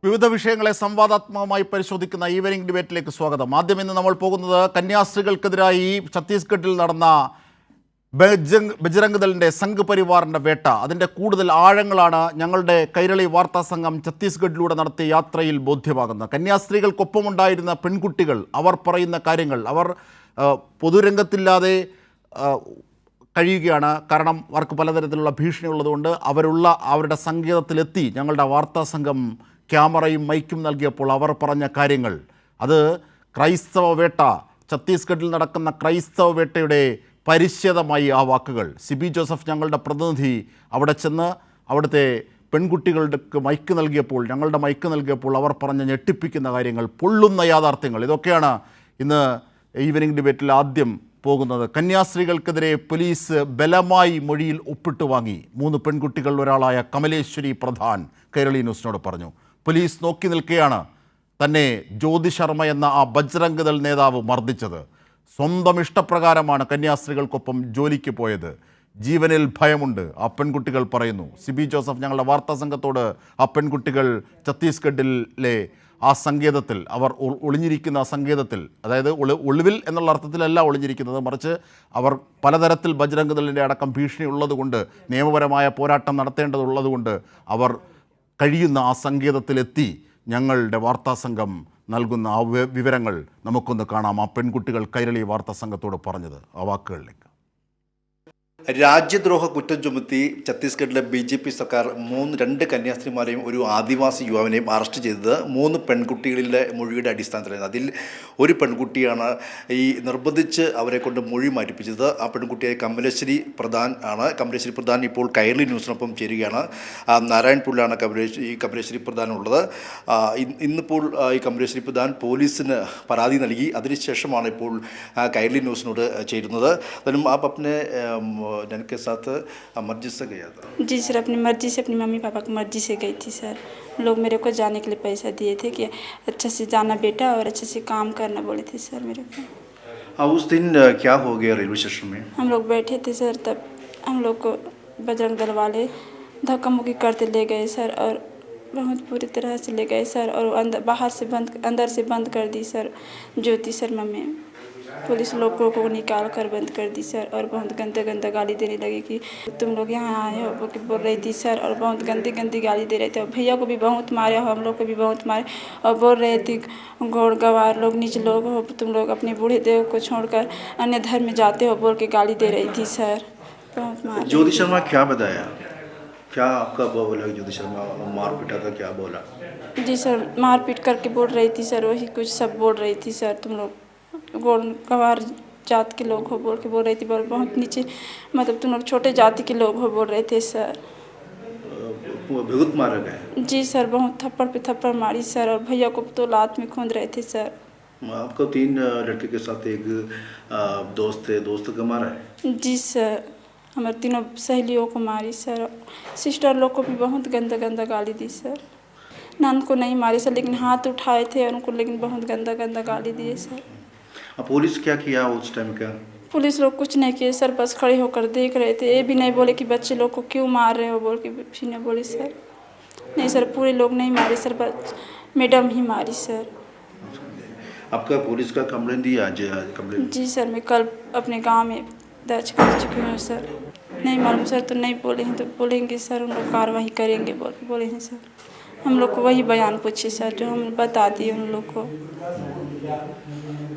വിവിധ വിഷയങ്ങളെ സംവാദാത്മകമായി പരിശോധിക്കുന്ന ഈവനിംഗ് ഡിബേറ്റിലേക്ക് സ്വാഗതം. ആദ്യം ഇന്ന് നമ്മൾ പോകുന്നത് കന്യാസ്ത്രീകൾക്കെതിരായി ഛത്തീസ്ഗഡിൽ നടന്ന ബജ്രംഗ് ദളിൻ്റെ സംഘ് പരിവാറിൻ്റെ വേട്ട. അതിൻ്റെ കൂടുതൽ ആഴങ്ങളാണ് ഞങ്ങളുടെ കൈരളി വാർത്താ സംഘം ഛത്തീസ്ഗഡിലൂടെ നടത്തിയ യാത്രയിൽ ബോധ്യമാകുന്നത്. കന്യാസ്ത്രീകൾക്കൊപ്പമുണ്ടായിരുന്ന പെൺകുട്ടികൾ, അവർ പറയുന്ന കാര്യങ്ങൾ, അവർ പൊതുരംഗത്തില്ലാതെ കഴിയുകയാണ്. കാരണം അവർക്ക് പലതരത്തിലുള്ള ഭീഷണി ഉള്ളതുകൊണ്ട് അവരുടെ സങ്കേതത്തിലെത്തി ഞങ്ങളുടെ വാർത്താ സംഘം ക്യാമറയും മൈക്കും നൽകിയപ്പോൾ അവർ പറഞ്ഞ കാര്യങ്ങൾ, അത് ക്രൈസ്തവ വേട്ട, ഛത്തീസ്ഗഡിൽ നടക്കുന്ന ക്രൈസ്തവ വേട്ടയുടെ പരിച്ഛേദമായി ആ വാക്കുകൾ. സിബി ജോസഫ്, ഞങ്ങളുടെ പ്രതിനിധി, അവിടെ ചെന്ന് അവിടുത്തെ പെൺകുട്ടികളുടെ മൈക്ക് നൽകിയപ്പോൾ അവർ പറഞ്ഞ ഞെട്ടിപ്പിക്കുന്ന കാര്യങ്ങൾ, പൊള്ളുന്ന യാഥാർത്ഥ്യങ്ങൾ, ഇതൊക്കെയാണ് ഇന്ന് ഈവനിംഗ് ഡിബേറ്റിൽ ആദ്യം പോകുന്നത്. കന്യാസ്ത്രീകൾക്കെതിരെ പോലീസ് ബലമായി മൊഴിയിൽ ഒപ്പിട്ട് വാങ്ങി. 3 പെൺകുട്ടികൾ ഒരാളായ കമലേശ്വരി പ്രധാൻ കൈരളി ന്യൂസിനോട് പറഞ്ഞു. പോലീസ് നോക്കി നിൽക്കെയാണ് തന്നെ ജ്യോതി ശർമ്മ എന്ന ആ ബജ്രംഗ് ദൾ നേതാവ് മർദ്ദിച്ചത്. സ്വന്തം ഇഷ്ടപ്രകാരമാണ് കന്യാസ്ത്രീകൾക്കൊപ്പം ജോലിക്ക് പോയത്. ജീവനിൽ ഭയമുണ്ട്, ആ പെൺകുട്ടികൾ പറയുന്നു. സിബി ജോസഫ് ഞങ്ങളുടെ വാർത്താ സംഘത്തോട് ആ പെൺകുട്ടികൾ ഛത്തീസ്ഗഡിലെ ആ സങ്കേതത്തിൽ, അവർ ഒളിഞ്ഞിരിക്കുന്ന ആ സങ്കേതത്തിൽ, അതായത് ഒളിവിൽ എന്നുള്ള അർത്ഥത്തിലല്ല ഒളിഞ്ഞിരിക്കുന്നത്, മറിച്ച് അവർ പലതരത്തിൽ ബജ്രംഗ് ദളിൻ്റെ അടക്കം ഭീഷണി ഉള്ളതുകൊണ്ട്, നിയമപരമായ പോരാട്ടം നടത്തേണ്ടതുള്ളതുകൊണ്ട് അവർ കഴിയുന്ന ആ സങ്കേതത്തിലെത്തി ഞങ്ങളുടെ വാർത്താ സംഘം നൽകുന്ന ആ വിവരങ്ങൾ നമുക്കൊന്ന് കാണാം. ആ പെൺകുട്ടികൾ കൈരളി വാർത്താ സംഘത്തോട് പറഞ്ഞത് ആ വാക്കുകളിലേക്ക്. രാജ്യദ്രോഹ കുറ്റം ചുമത്തി ഛത്തീസ്ഗഡിലെ BJP സർക്കാർ 2 കന്യാസ്ത്രീമാരെയും ഒരു ആദിവാസി യുവാവിനെയും അറസ്റ്റ് ചെയ്തത് 3 പെൺകുട്ടികളിലെ മൊഴിയുടെ അടിസ്ഥാനത്തിലായിരുന്നു. അതിൽ ഒരു പെൺകുട്ടിയാണ് ഈ നിർബന്ധിച്ച് അവരെ കൊണ്ട് മൊഴി മാറ്റിപ്പിച്ചത്. ആ പെൺകുട്ടിയായ കമലേശ്വരി പ്രധാൻ ആണ്. കമലേശ്വരി പ്രധാൻ ഇപ്പോൾ കൈരളി ന്യൂസിനൊപ്പം ചേരുകയാണ്. നാരായൺപൂരിലാണ് കമലേശ്വരി പ്രധാൻ ഉള്ളത്. ഇന്നിപ്പോൾ ഈ കമലേശ്വരി പ്രധാൻ പോലീസിന് പരാതി നൽകി. അതിനുശേഷമാണ് ഇപ്പോൾ കൈരളി ന്യൂസിനോട് ചേരുന്നത്. അതിനും आप अपने जन के साथ मर्जी से गया था? जी सर, अपनी मर्जी से, अपनी मम्मी पापा की मर्जी से गई थी सर. लोग मेरे को जाने के लिए पैसा दिए थे कि अच्छा से जाना बेटा और अच्छे से काम करना बोले थे सर मेरे को. उस दिन क्या हो गया रेलवे स्टेशन में? हम लोग बैठे थे सर, तब हम लोग को बजरंग दल वाले धक्का मुक्की करते ले गए सर, और बहुत पूरी तरह से ले गए सर, और अंदर से बंद कर दी सर ज्योति शर्मा में. पुलिस लोगों को निकाल कर बंद कर दी सर, और बहुत गंदा गाली देने लगे कि तुम लोग यहाँ आए हो बोल रही थी सर, और बहुत गंदी गाली दे रहे थे. और भैया को भी बहुत मारे, हम लोग को भी बहुत मारे, और बोल रहे थे घोड़ गवार लोग, नीच लोग हो तुम लोग, अपने बूढ़े देव को छोड़कर अन्य धर्म में जाते हो बोल के गाली दे रही थी सर. बहुत मार. ज्योति शर्मा क्या बताया, क्या आपका बोला? ज्योति शर्मा मार पीटा था, क्या बोला? जी सर, मार पीट करके बोल रही थी सर, वही कुछ सब बोल रही थी सर, तुम लोग गवार जात के लोग हो बोल के बोल रही थी. बहुत नीचे, मतलब तुम लोग छोटे जाति के लोग हो बोल रहे थे सर. बहुत मारा गया? जी सर, बहुत थप्पड़ पे थप्पड़ मारी सर, और भैया को तो लात में खूंद रहे थे सर. आपको 3 लड़के के साथ एक दोस्त थे, दोस्त को मारा है? जी सर, हमारे 3 सहेलियों को मारी सर. सिस्टर लोग को भी बहुत गंदा गाली दी सर. नंद को नहीं मारी सर, लेकिन हाथ उठाए थे उनको, लेकिन बहुत गंदा गाली दिए सर. पुलिस क्या किया उस टाइम? क्या पुलिस लोग कुछ नहीं किए सर, बस खड़े होकर देख रहे थे. ये भी नहीं बोले कि बच्चे लोग को क्यों मार रहे हो बोल के भी नहीं बोले सर. नहीं सर, पूरे लोग नहीं मारे सर, बस मैडम ही मारी सर. आपका पुलिस का कंप्लेंट दिया आज? कंप्लेंट? जी सर, मैं कल अपने गांव में दर्ज कर चुकी हूँ सर. नहीं मालूम सर, तो नहीं बोले हैं, तो बोलेंगे सर उन लोग कार्रवाई करेंगे बोल के बोले हैं सर. हम लोग को वही बयान पूछे सर जो हम बता दिए उन लोग को,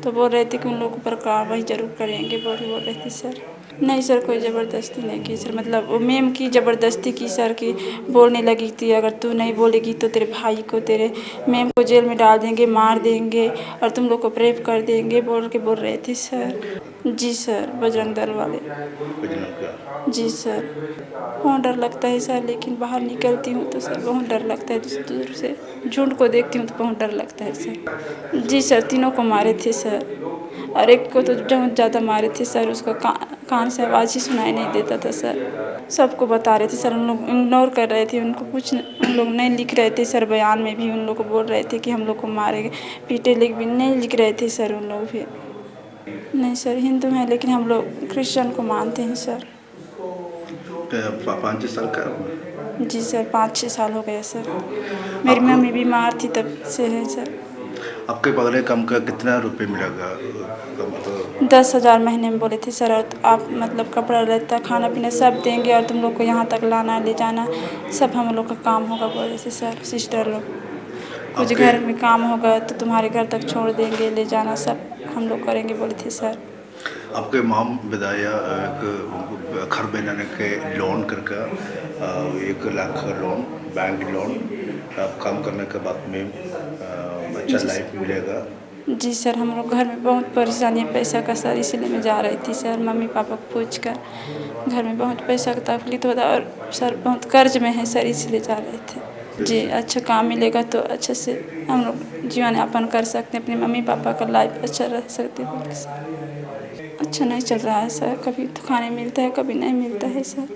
तो बोल रहे थे कि उन लोगों पर कार्रवाई जरूर करेंगे बोल रहे थे सर. नहीं सर, कोई ज़बरदस्ती नहीं की सर, मतलब वो मैम की ज़बरदस्ती की सर, कि बोलने लगी थी अगर तू नहीं बोलेगी तो तेरे भाई को, तेरे मैम को जेल में डाल देंगे, मार देंगे, और तुम लोग को रेप कर देंगे बोल रहे थे सर. जी सर, बजरंग दल वाले. जी सर, बहुत डर लगता है सर, लेकिन बाहर निकलती हूँ तो सर बहुत डर लगता है. दूर से झुंड को देखती हूँ तो बहुत डर लगता है सर. जी सर, 3 को मारे थे सर, और एक को तो बहुत ज़्यादा मारे थे सर, उसका कान से आवाज़ ही सुनाई नहीं देता था सर. सबको बता रहे थे सर, उन लोग इग्नोर कर रहे थे, उनको कुछ उन लोग नहीं लिख रहे थे सर. बयान में भी उन लोग को बोल रहे थे कि हम लोग को मारेंगे पीटे, लेकिन नहीं लिख रहे थे सर उन लोग भी. नहीं सर, हिंदू हैं लेकिन हम लोग क्रिश्चियन को मानते हैं सर. 5 साल का? जी सर, 5-6 साल हो गए सर। मेरी मम्मी बीमार थी तब से है सर। आपके बदले कम का कितना रुपए मिलेगा? कम तो 10,000 महीने में बोले थे सर, और आप मतलब कपड़ा लत्ता खाना पीना सब देंगे और तुम लोग को यहाँ तक लाना ले जाना सब हम लोग का काम होगा बोले थे सर। सिस्टर लोग कुछ आपके घर में काम होगा तो तुम्हारे घर तक छोड़ देंगे, ले जाना सब हम लोग करेंगे बोले थे सर। आपके माम बताया एक घर बनाने के लोन करके 1 लाख का लोन, बैंक लोन, आप काम करने के बाद में अच्छा लाइफ मिलेगा। जी सर, हम लोग घर में बहुत परेशानी है पैसा का सर, इसलिए मैं जा रही थी सर मम्मी पापा को पूछ कर। घर में बहुत पैसा का तकलीफ होता है और सर बहुत कर्ज में है सर, इसलिए जा रहे थे। जी, अच्छा काम मिलेगा तो अच्छे से हम लोग जीवन यापन कर सकते हैं, अपने मम्मी पापा का लाइफ अच्छा रह सकते हैं सर। अच्छा नहीं चल रहा है सर, कभी तो खाने मिलता है कभी नहीं मिलता है सर।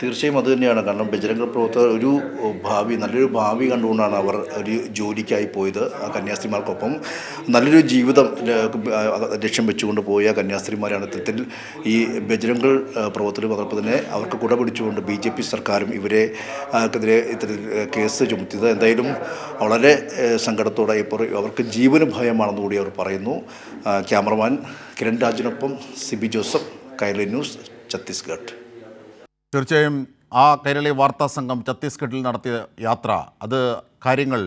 തീർച്ചയായും അത് തന്നെയാണ്. കാരണം ബജരംഗ പ്രവർത്തകർ ഒരു നല്ലൊരു ഭാവി കണ്ടുകൊണ്ടാണ് അവർ ഒരു ജോലിക്കായി പോയത്. ആ കന്യാസ്ത്രീമാർക്കൊപ്പം നല്ലൊരു ജീവിതം ലക്ഷ്യം വെച്ചുകൊണ്ട് പോയ കന്യാസ്ത്രീമാരാണ് ഇത്തരത്തിൽ ഈ ബജരംഗ പ്രവർത്തകരും അതോടൊപ്പം തന്നെ അവർക്ക് കുട പിടിച്ചുകൊണ്ട് BJP സർക്കാരും ഇവരെ ക്കെതിരെ ഇത്തരത്തിൽ കേസ് ചുമത്തിയത്. എന്തായാലും വളരെ സങ്കടത്തോടെ ഇപ്പോൾ അവർക്ക് ജീവന് ഭയമാണെന്ന് കൂടി അവർ പറയുന്നു. ക്യാമറമാൻ കിരൺ രാജിനൊപ്പം സിബി ജോസഫ്, കൈരളി ന്യൂസ്, ഛത്തീസ്ഗഡ്. തീർച്ചയായും ആ കൈരളി വാർത്താ സംഘം ഛത്തീസ്ഗഡിൽ നടത്തിയ യാത്ര, അത് കാര്യങ്ങൾ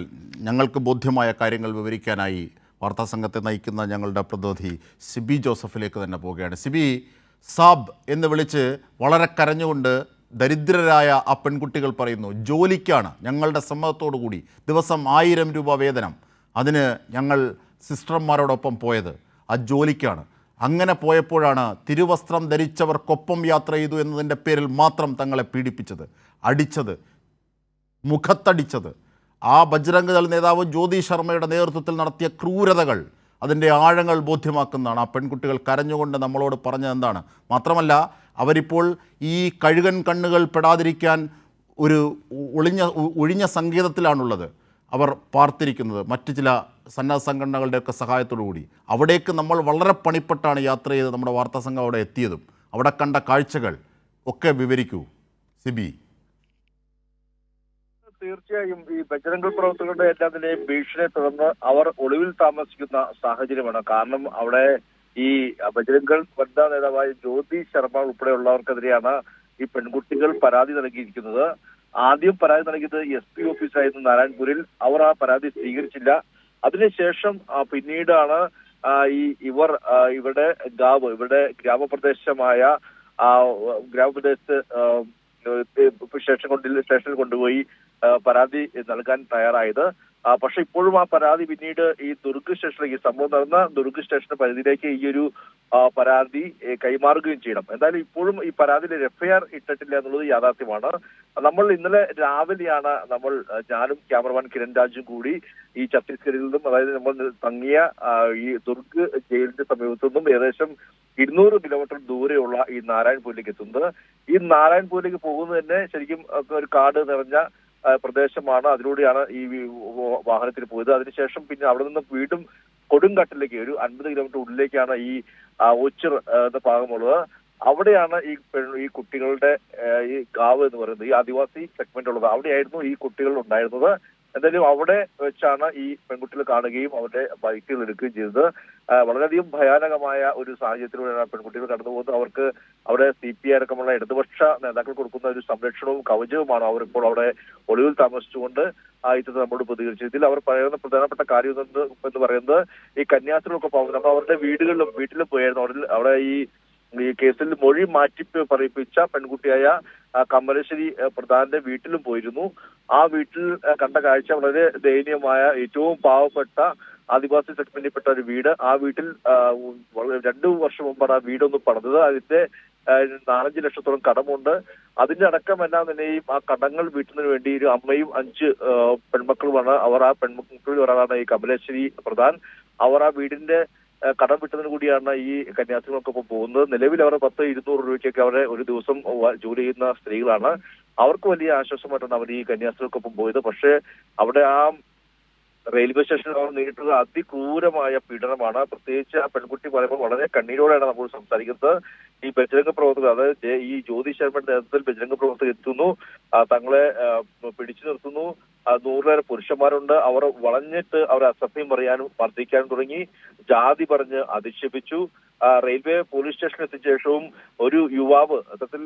ഞങ്ങൾക്ക് ബോധ്യമായ കാര്യങ്ങൾ വിവരിക്കാനായി വാർത്താ സംഘത്തെ നയിക്കുന്ന ഞങ്ങളുടെ പ്രതിനിധി സിബി ജോസഫിലേക്ക് തന്നെ പോവുകയാണ്. സിബി, സാബ് എന്ന് വിളിച്ച് വളരെ കരഞ്ഞുകൊണ്ട് ദരിദ്രരായ ആ പെൺകുട്ടികൾ പറയുന്നു, ജോലിക്കാണ് ഞങ്ങളുടെ സമ്മതത്തോടു കൂടി ദിവസം 1000 രൂപ വേതനം, അതിന് ഞങ്ങൾ സിസ്റ്റർമാരോടൊപ്പം പോയത് ആ ജോലിക്കാണ്. അങ്ങനെ പോയപ്പോഴാണ് തിരുവസ്ത്രം ധരിച്ചവർക്കൊപ്പം യാത്ര ചെയ്തു എന്നതിൻ്റെ പേരിൽ മാത്രം തങ്ങളെ പീഡിപ്പിച്ചത്, അടിച്ചത്, മുഖത്തടിച്ചത്. ആ ബജ്രംഗ് ദൾ നേതാവ് ജ്യോതി ശർമ്മയുടെ നേതൃത്വത്തിൽ നടത്തിയ ക്രൂരതകൾ, അതിൻ്റെ ആഴങ്ങൾ ബോധ്യമാക്കുന്നതാണ്. ആ പെൺകുട്ടികൾ കരഞ്ഞുകൊണ്ട് നമ്മളോട് പറഞ്ഞത് എന്താണ്? മാത്രമല്ല അവരിപ്പോൾ ഈ കഴുകൻ കണ്ണുകൾ പെടാതിരിക്കാൻ ഒരു ഒഴിഞ്ഞ സങ്കേതത്തിലാണുള്ളത് അവർ പാർത്തിരിക്കുന്നത്, മറ്റ് ചില സന്നദ്ധ സംഘടനകളുടെയൊക്കെ സഹായത്തോടു കൂടി. അവിടേക്ക് നമ്മൾ വളരെ പണിപ്പെട്ടാണ് യാത്ര ചെയ്ത് നമ്മുടെ വാർത്താ സംഘം അവിടെ എത്തിയതും. അവിടെ കണ്ട കാഴ്ചകൾ ഒക്കെ വിവരിക്കൂ സിബി. തീർച്ചയായും ഈ ബജരംഗ പ്രവർത്തകരുടെ എല്ലാത്തിനെയും ഭീഷണിയെ തുടർന്ന് അവർ ഒളിവിൽ താമസിക്കുന്ന സാഹചര്യമാണ്. കാരണം അവിടെ ഈ ബജരംഗ വനിതാ നേതാവായ ജ്യോതി ശർമ്മ ഉൾപ്പെടെയുള്ളവർക്കെതിരെയാണ് ഈ പെൺകുട്ടികൾ പരാതി നൽകിയിരിക്കുന്നത്. ആദ്യം പരാതി നൽകിയത് SP ഓഫീസായിരുന്നു നാരായൺപൂരിൽ. അവർ ആ പരാതി സ്വീകരിച്ചില്ല. അതിനുശേഷം പിന്നീടാണ് ഇവരുടെ ഗ്രാമപ്രദേശത്ത് സ്റ്റേഷനിൽ കൊണ്ടുപോയി പരാതി നൽകാൻ തയ്യാറായത്. പക്ഷെ ഇപ്പോഴും ആ പരാതി പിന്നീട് ഈ ദുർഗ് സ്റ്റേഷനിലേക്ക്, സംഭവം നടന്ന ദുർഗ് സ്റ്റേഷൻ പരിധിയിലേക്ക് ഈ ഒരു പരാതി കൈമാറുകയും ചെയ്യണം. എന്തായാലും ഇപ്പോഴും ഈ പരാതിയിൽ FIR ഇട്ടിട്ടില്ല എന്നുള്ളത് യാഥാർത്ഥ്യമാണ്. നമ്മൾ ഇന്നലെ രാവിലെയാണ് ഞാനും ക്യാമറമാൻ കിരൺ രാജും കൂടി ഈ ഛത്തീസ്ഗഡിൽ നിന്നും, അതായത് നമ്മൾ തങ്ങിയ ഈ ദുർഗ് ജയിലിന്റെ സമീപത്തു നിന്നും ഏകദേശം 200 കിലോമീറ്റർ ദൂരെയുള്ള ഈ നാരായൺപൂരിലേക്ക് എത്തുന്നത്. ഈ നാരായൺപൂരിലേക്ക് പോകുന്നത് തന്നെ ശരിക്കും ഒരു കാട് നിറഞ്ഞ പ്രദേശമാണ്. അതിലൂടെയാണ് ഈ വാഹനത്തിൽ പോയത്. അതിനുശേഷം പിന്നെ അവിടെ നിന്ന് വീണ്ടും കൊടുങ്കാട്ടിലേക്ക് ഒരു 50 കിലോമീറ്റർ ഉള്ളിലേക്കാണ് ഈ ഓച്ചിർ എന്ന ഭാഗമുള്ളത്. അവിടെയാണ് ഈ കുട്ടികളുടെ ഈ ഗാവ് എന്ന് പറയുന്നത്, ഈ ആദിവാസി സെഗ്മെന്റ് ഉള്ളത്. അവിടെയായിരുന്നു ഈ കുട്ടികൾ ഉണ്ടായിരുന്നത്. എന്തായാലും അവിടെ വെച്ചാണ് ഈ പെൺകുട്ടികൾ കാണുകയും അവരുടെ ബൈക്കുകൾ എടുക്കുകയും ചെയ്തത്. വളരെയധികം ഭയാനകമായ ഒരു സാഹചര്യത്തിലൂടെയാണ് പെൺകുട്ടികൾ കടന്നു പോകുന്നത്. അവർക്ക് അവിടെ CPI അടക്കമുള്ള ഇടതുപക്ഷ നേതാക്കൾ കൊടുക്കുന്ന ഒരു സംരക്ഷണവും കവചവുമാണ് അവർ ഇപ്പോൾ അവിടെ ഒളിവിൽ താമസിച്ചുകൊണ്ട് ഇത്തരത്തിൽ നമ്മോട് പ്രതികരിച്ചത്. ഇതിൽ അവർ പറയുന്ന പ്രധാനപ്പെട്ട കാര്യം എന്ന് പറയുന്നത് ഈ കന്യാസ്ത്രീകളൊക്കെ പോകുന്നത് നമ്മൾ അവരുടെ വീട്ടിലും പോയായിരുന്നു. അവിടെ ഈ കേസിൽ മൊഴി മാറ്റി പറയിപ്പിച്ച പെൺകുട്ടിയായ കമലേശ്വരി പ്രധാന്റെ വീട്ടിലും പോയിരുന്നു. ആ വീട്ടിൽ കണ്ട കാഴ്ച വളരെ ദയനീയമായ, ഏറ്റവും പാവപ്പെട്ട ആദിവാസി സെഗ്മെന്റിൽപ്പെട്ട ഒരു വീട്. ആ വീട്ടിൽ 2 വർഷം മുമ്പാണ് ആ വീടൊന്ന് പണിതത്. അതിന്റെ 4-5 ലക്ഷത്തോളം കടമുണ്ട്. അതിന്റെ അടക്കമെല്ലാം തന്നെയും ആ കടങ്ങൾ വീട്ടുന്നതിന് വേണ്ടി ഒരു അമ്മയും 5 പെൺമക്കളുമാണ്. അവർ ആ പെൺമക്കളിൽ ഒരാളാണ് ഈ കമലേശ്വരി പ്രധാൻ. അവർ ആ വീടിന്റെ കടം വിട്ടതിന് കൂടിയാണ് ഈ കന്യാസ്ത്രീകൾക്കൊപ്പം പോകുന്നത്. നിലവിൽ അവർ 10-200 രൂപയ്ക്കൊക്കെ അവരെ ഒരു ദിവസം ജോലി ചെയ്യുന്ന സ്ത്രീകളാണ്. അവർക്ക് വലിയ ആശ്വാസമായിട്ടാണ് അവർ ഈ കന്യാസ്ത്രീകൾക്കൊപ്പം പോയത്. പക്ഷേ അവിടെ ആ റെയിൽവേ സ്റ്റേഷനിൽ അവർ നേരിട്ടുള്ള അതിക്രൂരമായ പീഡനമാണ്. പ്രത്യേകിച്ച് ആ പെൺകുട്ടി പറയുമ്പോൾ വളരെ കണ്ണീരോടെയാണ് നമ്മൾ സംസാരിക്കുന്നത്. ഈ ബജരംഗ പ്രവർത്തകർ, അതായത് ഈ ജ്യോതി ശർമ്മയുടെ നേതൃത്വത്തിൽ ബജരംഗ പ്രവർത്തകർ എത്തുന്നു, തങ്ങളെ പിടിച്ചു നിർത്തുന്നു. 100 പുരുഷന്മാരുണ്ട്. അവർ വളഞ്ഞിട്ട് അവർ അസഭ്യം പറയാനും മർദ്ദിക്കാനും തുടങ്ങി. ജാതി പറഞ്ഞ് അധിക്ഷേപിച്ചു. റെയിൽവേ പോലീസ് സ്റ്റേഷനിൽ എത്തിയ ശേഷവും ഒരു യുവാവ് അത്തരത്തിൽ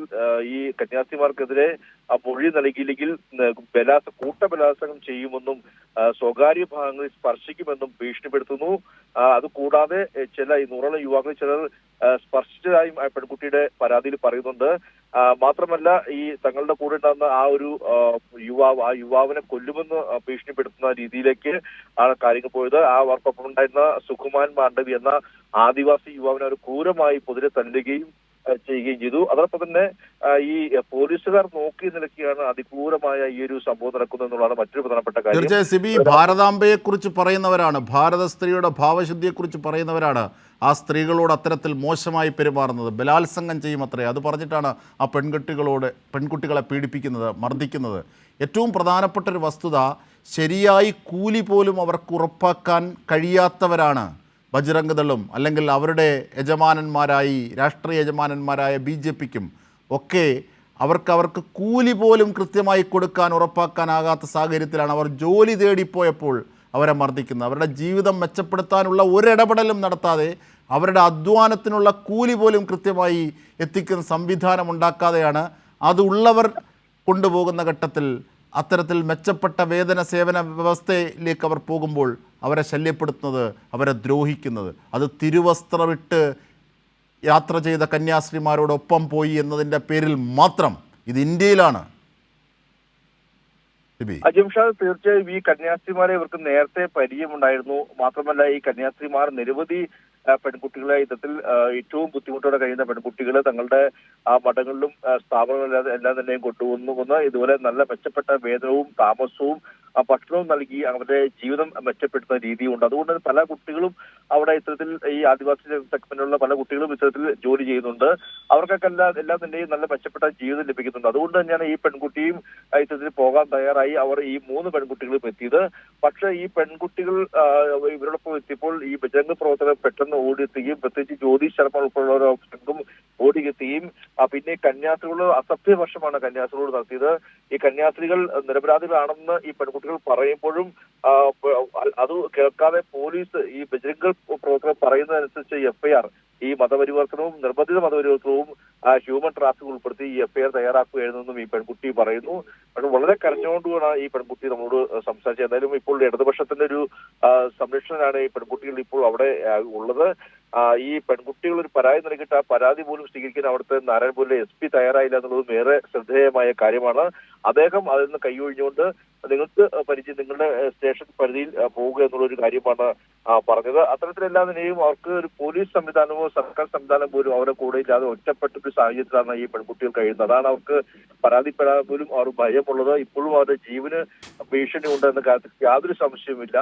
ഈ കന്യാസ്ത്രീമാർക്കെതിരെ മൊഴി നൽകിയില്ലെങ്കിൽ കൂട്ടബലാത്സംഗം ചെയ്യുമെന്നും സ്വകാര്യ ഭാഗങ്ങളിൽ സ്പർശിക്കുമെന്നും ഭീഷണിപ്പെടുത്തുന്നു. അതുകൂടാതെ ഈ 100 യുവാക്കളിൽ ചിലർ സ്പർശിച്ചതായും ആ പെൺകുട്ടിയുടെ പരാതിയിൽ പറയുന്നുണ്ട്. മാത്രമല്ല ഈ തങ്ങളുടെ കൂടെ ഉണ്ടാകുന്ന ആ ഒരു യുവാവിനെ കൊല്ലുമെന്ന് ഭീഷണിപ്പെടുത്തുന്ന രീതിയിലേക്ക് ആണ് കാര്യങ്ങൾ പോയത്. അവർക്കൊപ്പം ഉണ്ടായിരുന്ന സുകുമാൻ മാണ്ഡവി എന്ന ആദിവാസി യുവാവിനെ അവർ ക്രൂരമായി പൊതിരെ തല്ലുകയും ചെയ്യുകയും ചെയ്തു. അതോടൊപ്പം തന്നെ ഈ പോലീസുകാർ നോക്കി നിൽക്കുകയാണ് അതിക്രൂരമായ ഈ ഒരു സംഭവം നടക്കുന്നത് എന്നുള്ളതാണ് മറ്റൊരു പ്രധാനപ്പെട്ട കാര്യം. തീർച്ചയായും സിബി, ഭാരതാംബയെക്കുറിച്ച് പറയുന്നവരാണ്, ഭാരത സ്ത്രീയുടെ ഭാവശുദ്ധിയെക്കുറിച്ച് പറയുന്നവരാണ് ആ സ്ത്രീകളോട് അത്തരത്തിൽ മോശമായി പെരുമാറുന്നത്. ബലാത്സംഗം ചെയ്യുമത്രേ, അത് പറഞ്ഞിട്ടാണ് ആ പെൺകുട്ടികളെ പീഡിപ്പിക്കുന്നത്, മർദ്ദിക്കുന്നത്. ഏറ്റവും പ്രധാനപ്പെട്ട ഒരു വസ്തുത, ശരിയായി കൂലി പോലും അവർക്ക് ഉറപ്പാക്കാൻ കഴിയാത്തവരാണ് ബജ്രംഗ് ദളും അല്ലെങ്കിൽ അവരുടെ രാഷ്ട്രീയ യജമാനന്മാരായ BJPക്കും ഒക്കെ. അവർക്ക് കൂലി പോലും കൃത്യമായി ഉറപ്പാക്കാനാകാത്ത സാഹചര്യത്തിലാണ് അവർ ജോലി തേടിപ്പോയപ്പോൾ അവരെ മർദ്ദിക്കുന്നത്. അവരുടെ ജീവിതം മെച്ചപ്പെടുത്താനുള്ള ഒരിടപെടലും നടത്താതെ അവരുടെ അധ്വാനത്തിനുള്ള കൂലി പോലും കൃത്യമായി എത്തിക്കുന്ന സംവിധാനം ഉണ്ടാക്കാതെയാണ് അതുള്ളവർ കൊണ്ടുപോകുന്ന ഘട്ടത്തിൽ അത്തരത്തിൽ മെച്ചപ്പെട്ട വേതന സേവന വ്യവസ്ഥയിലേക്ക് അവർ പോകുമ്പോൾ അവരെ ശല്യപ്പെടുത്തുന്നത്, അവരെ ദ്രോഹിക്കുന്നത്. അത് തിരുവസ്ത്രമിട്ട് യാത്ര ചെയ്ത കന്യാസ്ത്രീമാരോടൊപ്പം പോയി എന്നതിൻ്റെ പേരിൽ മാത്രം. ഇത് ഇന്ത്യയിലാണ്. അജിംഷാദ്, തീർച്ചയായും ഈ കന്യാസ്ത്രീമാരെ ഇവർക്ക് നേരത്തെ പരിചയമുണ്ടായിരുന്നു. മാത്രമല്ല ഈ കന്യാസ്ത്രീമാർ നിരവധി പെൺകുട്ടികളെ ഇത്തരത്തിൽ ഏറ്റവും ബുദ്ധിമുട്ടോടെ കഴിയുന്ന പെൺകുട്ടികൾ തങ്ങളുടെ മഠങ്ങളിലും സ്ഥാപനങ്ങളിലും എല്ലാം തന്നെയും കൊണ്ടുവന്ന് ഇതുപോലെ നല്ല മെച്ചപ്പെട്ട വേതനവും താമസവും ഭക്ഷണവും നൽകി അവരുടെ ജീവിതം മെച്ചപ്പെടുത്തുന്ന രീതിയുണ്ട്. അതുകൊണ്ട് പല കുട്ടികളും അവിടെ ഇത്തരത്തിൽ ഈ ആദിവാസി സെഗ്മെന്റിലുള്ള പല കുട്ടികളും ഇത്തരത്തിൽ ജോലി ചെയ്യുന്നുണ്ട്. അവർക്കൊക്കെ എല്ലാം തന്നെയും നല്ല മെച്ചപ്പെട്ട ജീവിതം ലഭിക്കുന്നുണ്ട്. അതുകൊണ്ട് തന്നെയാണ് ഈ പെൺകുട്ടിയും ഇത്തരത്തിൽ പോകാൻ തയ്യാറായി അവർ ഈ 3 പെൺകുട്ടികളും എത്തിയത്. പക്ഷേ ഈ പെൺകുട്ടികൾ ഇവരോടൊപ്പം എത്തിയപ്പോൾ ഈ ബജരംഗ് പ്രവർത്തകർ പെട്ടെന്ന് ഓടിയെത്തുകയും പ്രത്യേകിച്ച് ജ്യോതി ശർമ്മ ഉൾപ്പെടെയുള്ള സംഘം ഓടിയെത്തുകയും പിന്നെ കന്യാസ്ത്രീകൾ അസഭ്യവർഷമാണ് കന്യാസ്ത്രീകളോട് നടത്തിയത്. ഈ കന്യാസ്ത്രീകൾ നിരപരാധികളാണെന്ന് ഈ പെൺകുട്ടികൾ പറയുമ്പോഴും അത് കേൾക്കാതെ പോലീസ് ഈ ബജരംഗ് പ്രവർത്തകർ പറയുന്നതനുസരിച്ച് FIR ഈ മതപരിവർത്തനവും നിർബന്ധിത മതപരിവർത്തനവും ഹ്യൂമൻ ട്രാഫിക് ഉൾപ്പെടുത്തി ഈ FIR തയ്യാറാക്കുകയായിരുന്നെന്നും ഈ പെൺകുട്ടി പറയുന്നു. പക്ഷെ വളരെ കരഞ്ഞുകൊണ്ടാണ് ഈ പെൺകുട്ടി നമ്മളോട് സംസാരിച്ചത്. എന്തായാലും ഇപ്പോൾ ഇടതുപക്ഷത്തിന്റെ ഒരു സംരക്ഷണനാണ് ഈ പെൺകുട്ടികൾ ഇപ്പോൾ അവിടെ ഉള്ളത്. ഈ പെൺകുട്ടികൾ ഒരു പരാതി നൽകിയിട്ട് ആ പരാതി പോലും സ്വീകരിക്കാൻ അവിടുത്തെ നാരായണപൂരിലെ SP തയ്യാറായില്ല എന്നുള്ളതും ഏറെ ശ്രദ്ധേയമായ കാര്യമാണ്. അദ്ദേഹം അതിൽ നിന്ന് കൈയൊഴിഞ്ഞുകൊണ്ട് നിങ്ങൾക്ക് നിങ്ങളുടെ സ്റ്റേഷൻ പരിധിയിൽ പോവുക എന്നുള്ളൊരു കാര്യമാണ് പറഞ്ഞത്. അത്തരത്തിലെല്ലാം തന്നെയും അവർക്ക് ഒരു പോലീസ് സംവിധാനമോ സർക്കാർ സംവിധാനം പോലും അവരെ കൂടെ ഇല്ലാതെ ഒറ്റപ്പെട്ടൊരു സാഹചര്യത്തിലാണ് ഈ പെൺകുട്ടികൾ കഴിയുന്നത്. അതാണ് അവർക്ക് പരാതിപ്പെടാൻ പോലും അവർ ഭയമുള്ളത്. ഇപ്പോഴും അവരുടെ ജീവന് ഭീഷണി ഉണ്ടെന്ന കാര്യത്തിൽ യാതൊരു സംശയവുമില്ല.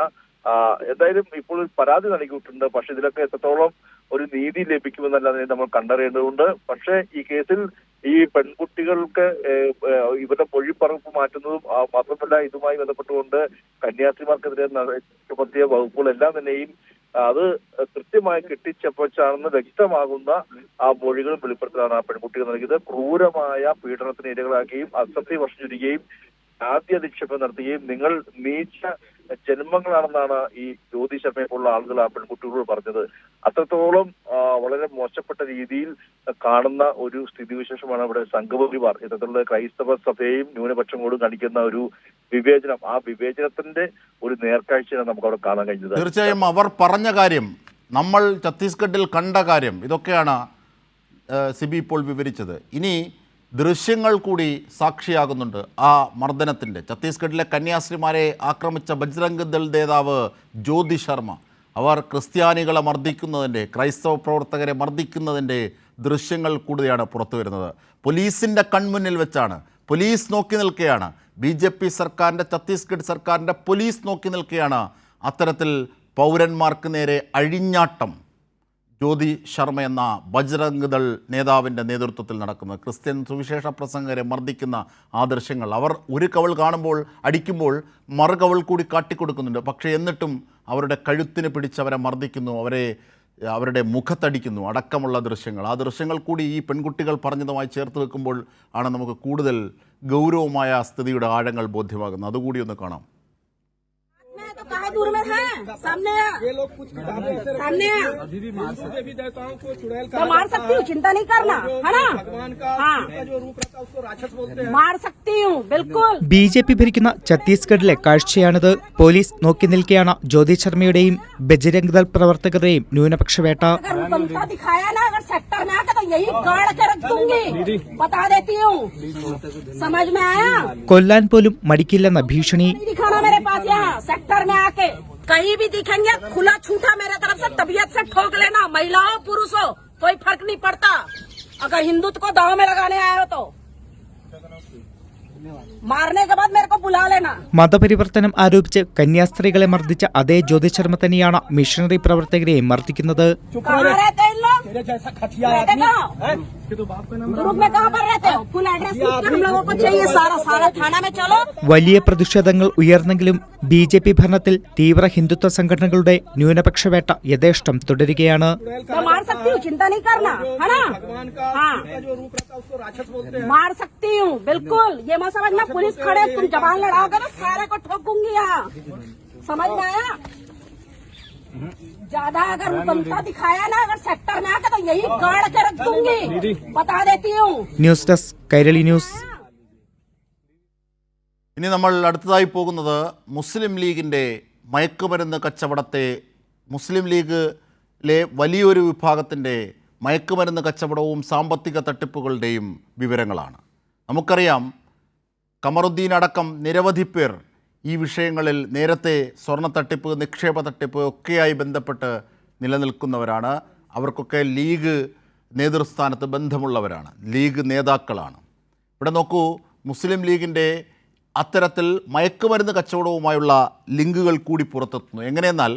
എന്തായാലും ഇപ്പോൾ പരാതി നൽകിയിട്ടുണ്ട്. പക്ഷെ ഇതിലൊക്കെ എത്രത്തോളം ഒരു നീതി ലഭിക്കുമെന്നല്ലാതെ നമ്മൾ കണ്ടറിയേണ്ടതുണ്ട്. പക്ഷേ ഈ കേസിൽ ഈ പെൺകുട്ടികൾക്ക് ഇവരുടെ മൊഴിപ്പറമ്പ് മാറ്റുന്നതും മാത്രമല്ല ഇതുമായി ബന്ധപ്പെട്ടുകൊണ്ട് കന്യാസ്ത്രീമാർക്കെതിരെ ചുമത്തിയ വകുപ്പുകളെല്ലാം തന്നെയും അത് കൃത്യമായി കെട്ടിച്ചപ്പച്ചാണെന്ന് വ്യക്തമാകുന്ന ആ മൊഴികളും വെളിപ്പെടുത്തലാണ് ആ പെൺകുട്ടികൾ നൽകിയത്. ക്രൂരമായ പീഡനത്തിന് ഇരകളാക്കുകയും അസഭ്യ വർഷം ചുരുക്കുകയും ആദ്യാധിക്ഷേപം നടത്തുകയും നിങ്ങൾ നീച്ച ജന്മങ്ങളാണെന്നാണ് ഈ ജ്യോതി ശർമ്മയെ പോലുള്ള ആളുകൾ ആ പെൺകുട്ടികളോട് പറഞ്ഞത്. അത്രത്തോളം വളരെ മോശപ്പെട്ട രീതിയിൽ കാണുന്ന ഒരു സ്ഥിതിവിശേഷമാണ് ഇവിടെ സംഘപരിവാർ ഇത്തരത്തിലുള്ള ക്രൈസ്തവ സഭയെയും ന്യൂനപക്ഷങ്ങളോടും കാണിക്കുന്ന ഒരു വിവേചനം. ആ വിവേചനത്തിന്റെ ഒരു നേർക്കാഴ്ചയാണ് നമുക്ക് അവിടെ കാണാൻ കഴിഞ്ഞത്. തീർച്ചയായും അവർ പറഞ്ഞ കാര്യം, നമ്മൾ ഛത്തീസ്ഗഡിൽ കണ്ട കാര്യം, ഇതൊക്കെയാണ് സിബി ഇപ്പോൾ വിവരിച്ചത്. ഇനി ദൃശ്യങ്ങൾ കൂടി സാക്ഷിയാകുന്നുണ്ട് ആ മർദ്ദനത്തിൻ്റെ. ഛത്തീസ്ഗഡിലെ കന്യാസ്ത്രീമാരെ ആക്രമിച്ച ബജ്രംഗ് ദൾ നേതാവ് ജ്യോതി ശർമ്മ അവർ ക്രിസ്ത്യാനികളെ മർദ്ദിക്കുന്നതിൻ്റെ, ക്രൈസ്തവ പ്രവർത്തകരെ മർദ്ദിക്കുന്നതിൻ്റെ ദൃശ്യങ്ങൾ കൂടിയാണ് പുറത്തു വരുന്നത്. പോലീസിൻ്റെ കൺമുന്നിൽ വെച്ചാണ്, പോലീസ് നോക്കി നിൽക്കുകയാണ്, BJP സർക്കാരിൻ്റെ, ഛത്തീസ്ഗഡ് സർക്കാരിൻ്റെ പോലീസ് നോക്കി നിൽക്കുകയാണ് അത്തരത്തിൽ പൗരന്മാർക്ക് നേരെ അഴിഞ്ഞാട്ടം, ജ്യോതി ശർമ്മ എന്ന ബജ്രംഗ് ദൾ നേതാവിൻ്റെ നേതൃത്വത്തിൽ നടക്കുന്നത്. ക്രിസ്ത്യൻ സുവിശേഷ പ്രസംഗകരെ മർദ്ദിക്കുന്ന ആ ദൃശ്യങ്ങൾ, അവർ ഒരു കവൾ കാണുമ്പോൾ അടിക്കുമ്പോൾ മറുകവൾ കൂടി കാട്ടിക്കൊടുക്കുന്നുണ്ട്. പക്ഷേ എന്നിട്ടും അവരുടെ കഴുത്തിന് പിടിച്ചവരെ മർദ്ദിക്കുന്നു, അവരുടെ മുഖത്തടിക്കുന്നു അടക്കമുള്ള ദൃശ്യങ്ങൾ. ആ ദൃശ്യങ്ങൾ കൂടി ഈ പെൺകുട്ടികൾ പറഞ്ഞതുമായി ചേർത്ത് വെക്കുമ്പോൾ ആണ് നമുക്ക് കൂടുതൽ ഗൗരവമായ സ്ഥിതിയുടെ ആഴങ്ങൾ ബോധ്യമാകുന്നത്. അതുകൂടി ഒന്ന് കാണാം. कहाँ दूर में है? सामने ये लोग कुछ सामने तो मार सकती हूँ, चिंता नहीं करना, है ना? भगवान का जो रूप रहता है उसको राक्षस बोलते हैं. मार सकती हूँ बिल्कुल. BJP ഭരിക്കുന്ന ഛത്തീസ്ഗഡിലെ കാഴ്ചയാണിത്. പോലീസ് നോക്കി നിൽക്കെയാണ് ജ്യോതി ശർമ്മയുടെയും ബജ്രംഗ് ദൾ പ്രവർത്തകരുടെയും ന്യൂനപക്ഷ വേട്ട. കൊല്ലാൻ പോലും മടിക്കില്ലെന്ന ഭീഷണി. कहीं भी दिखेंगे खुला छूटा मेरे तरफ से तबीयत से ठोक लेना, महिलाओं पुरुषों कोई फर्क नहीं पड़ता. अगर हिंदुत्व को दांव में लगाने आए हो तो मारने के बाद मेरे को बुला लेना. മതപരിവർത്തനം ആരോപിച്ച് കന്യാസ്ത്രീകളെ മർദ്ദിച്ച അതേ ജ്യോതി ശർമ്മ തന്നെയാണ് മിഷണറി പ്രവർത്തകരെയും മർദ്ദിക്കുന്നത്. വലിയ പ്രതിഷേധങ്ങൾ ഉയർന്നെങ്കിലും BJP ഭരണത്തിൽ തീവ്ര ഹിന്ദുത്വ സംഘടനകളുടെ ന്യൂനപക്ഷ വേട്ട യഥേഷ്ടം തുടരുകയാണ്. समझना पुलिस खड़े, तुम जवान लड़ाओगे तो सारे को ठोकूंगी यहाँ, समझ में आया? ज्यादा अगर उतमता दिखाया ना, अगर सेक्टर में आके तो यही गाड़ के रख दूंगी, बता देती हूँ. News desk Kairali news. ഇനി നമ്മൾ അടുത്തതായി പോകുന്നത് മുസ്ലിം ലീഗിൻ്റെ മയക്കുമരുന്ന് കച്ചവടത്തെ, മുസ്ലിം ലീഗിലെ വലിയൊരു വിഭാഗത്തിൻ്റെ മയക്കുമരുന്ന് കച്ചവടവും സാമ്പത്തിക തട്ടിപ്പുകളുടെയും വിവരങ്ങളാണ്. നമുക്കറിയാം, കമറുദ്ദീൻ അടക്കം നിരവധി പേർ ഈ വിഷയങ്ങളിൽ നേരത്തെ സ്വർണ്ണ തട്ടിപ്പ്, നിക്ഷേപ തട്ടിപ്പ് ഒക്കെയായി ബന്ധപ്പെട്ട് നിലനിൽക്കുന്നവരാണ്. അവർക്കൊക്കെ ലീഗ് നേതൃസ്ഥാനത്ത് ബന്ധമുള്ളവരാണ്, ലീഗ് നേതാക്കളാണ്. ഇവിടെ നോക്കൂ, മുസ്ലിം ലീഗിൻ്റെ അത്തരത്തിൽ മയക്കുമരുന്ന് കച്ചവടവുമായുള്ള ലിങ്കുകൾ കൂടി പുറത്തെത്തുന്നു. എങ്ങനെയെന്നാൽ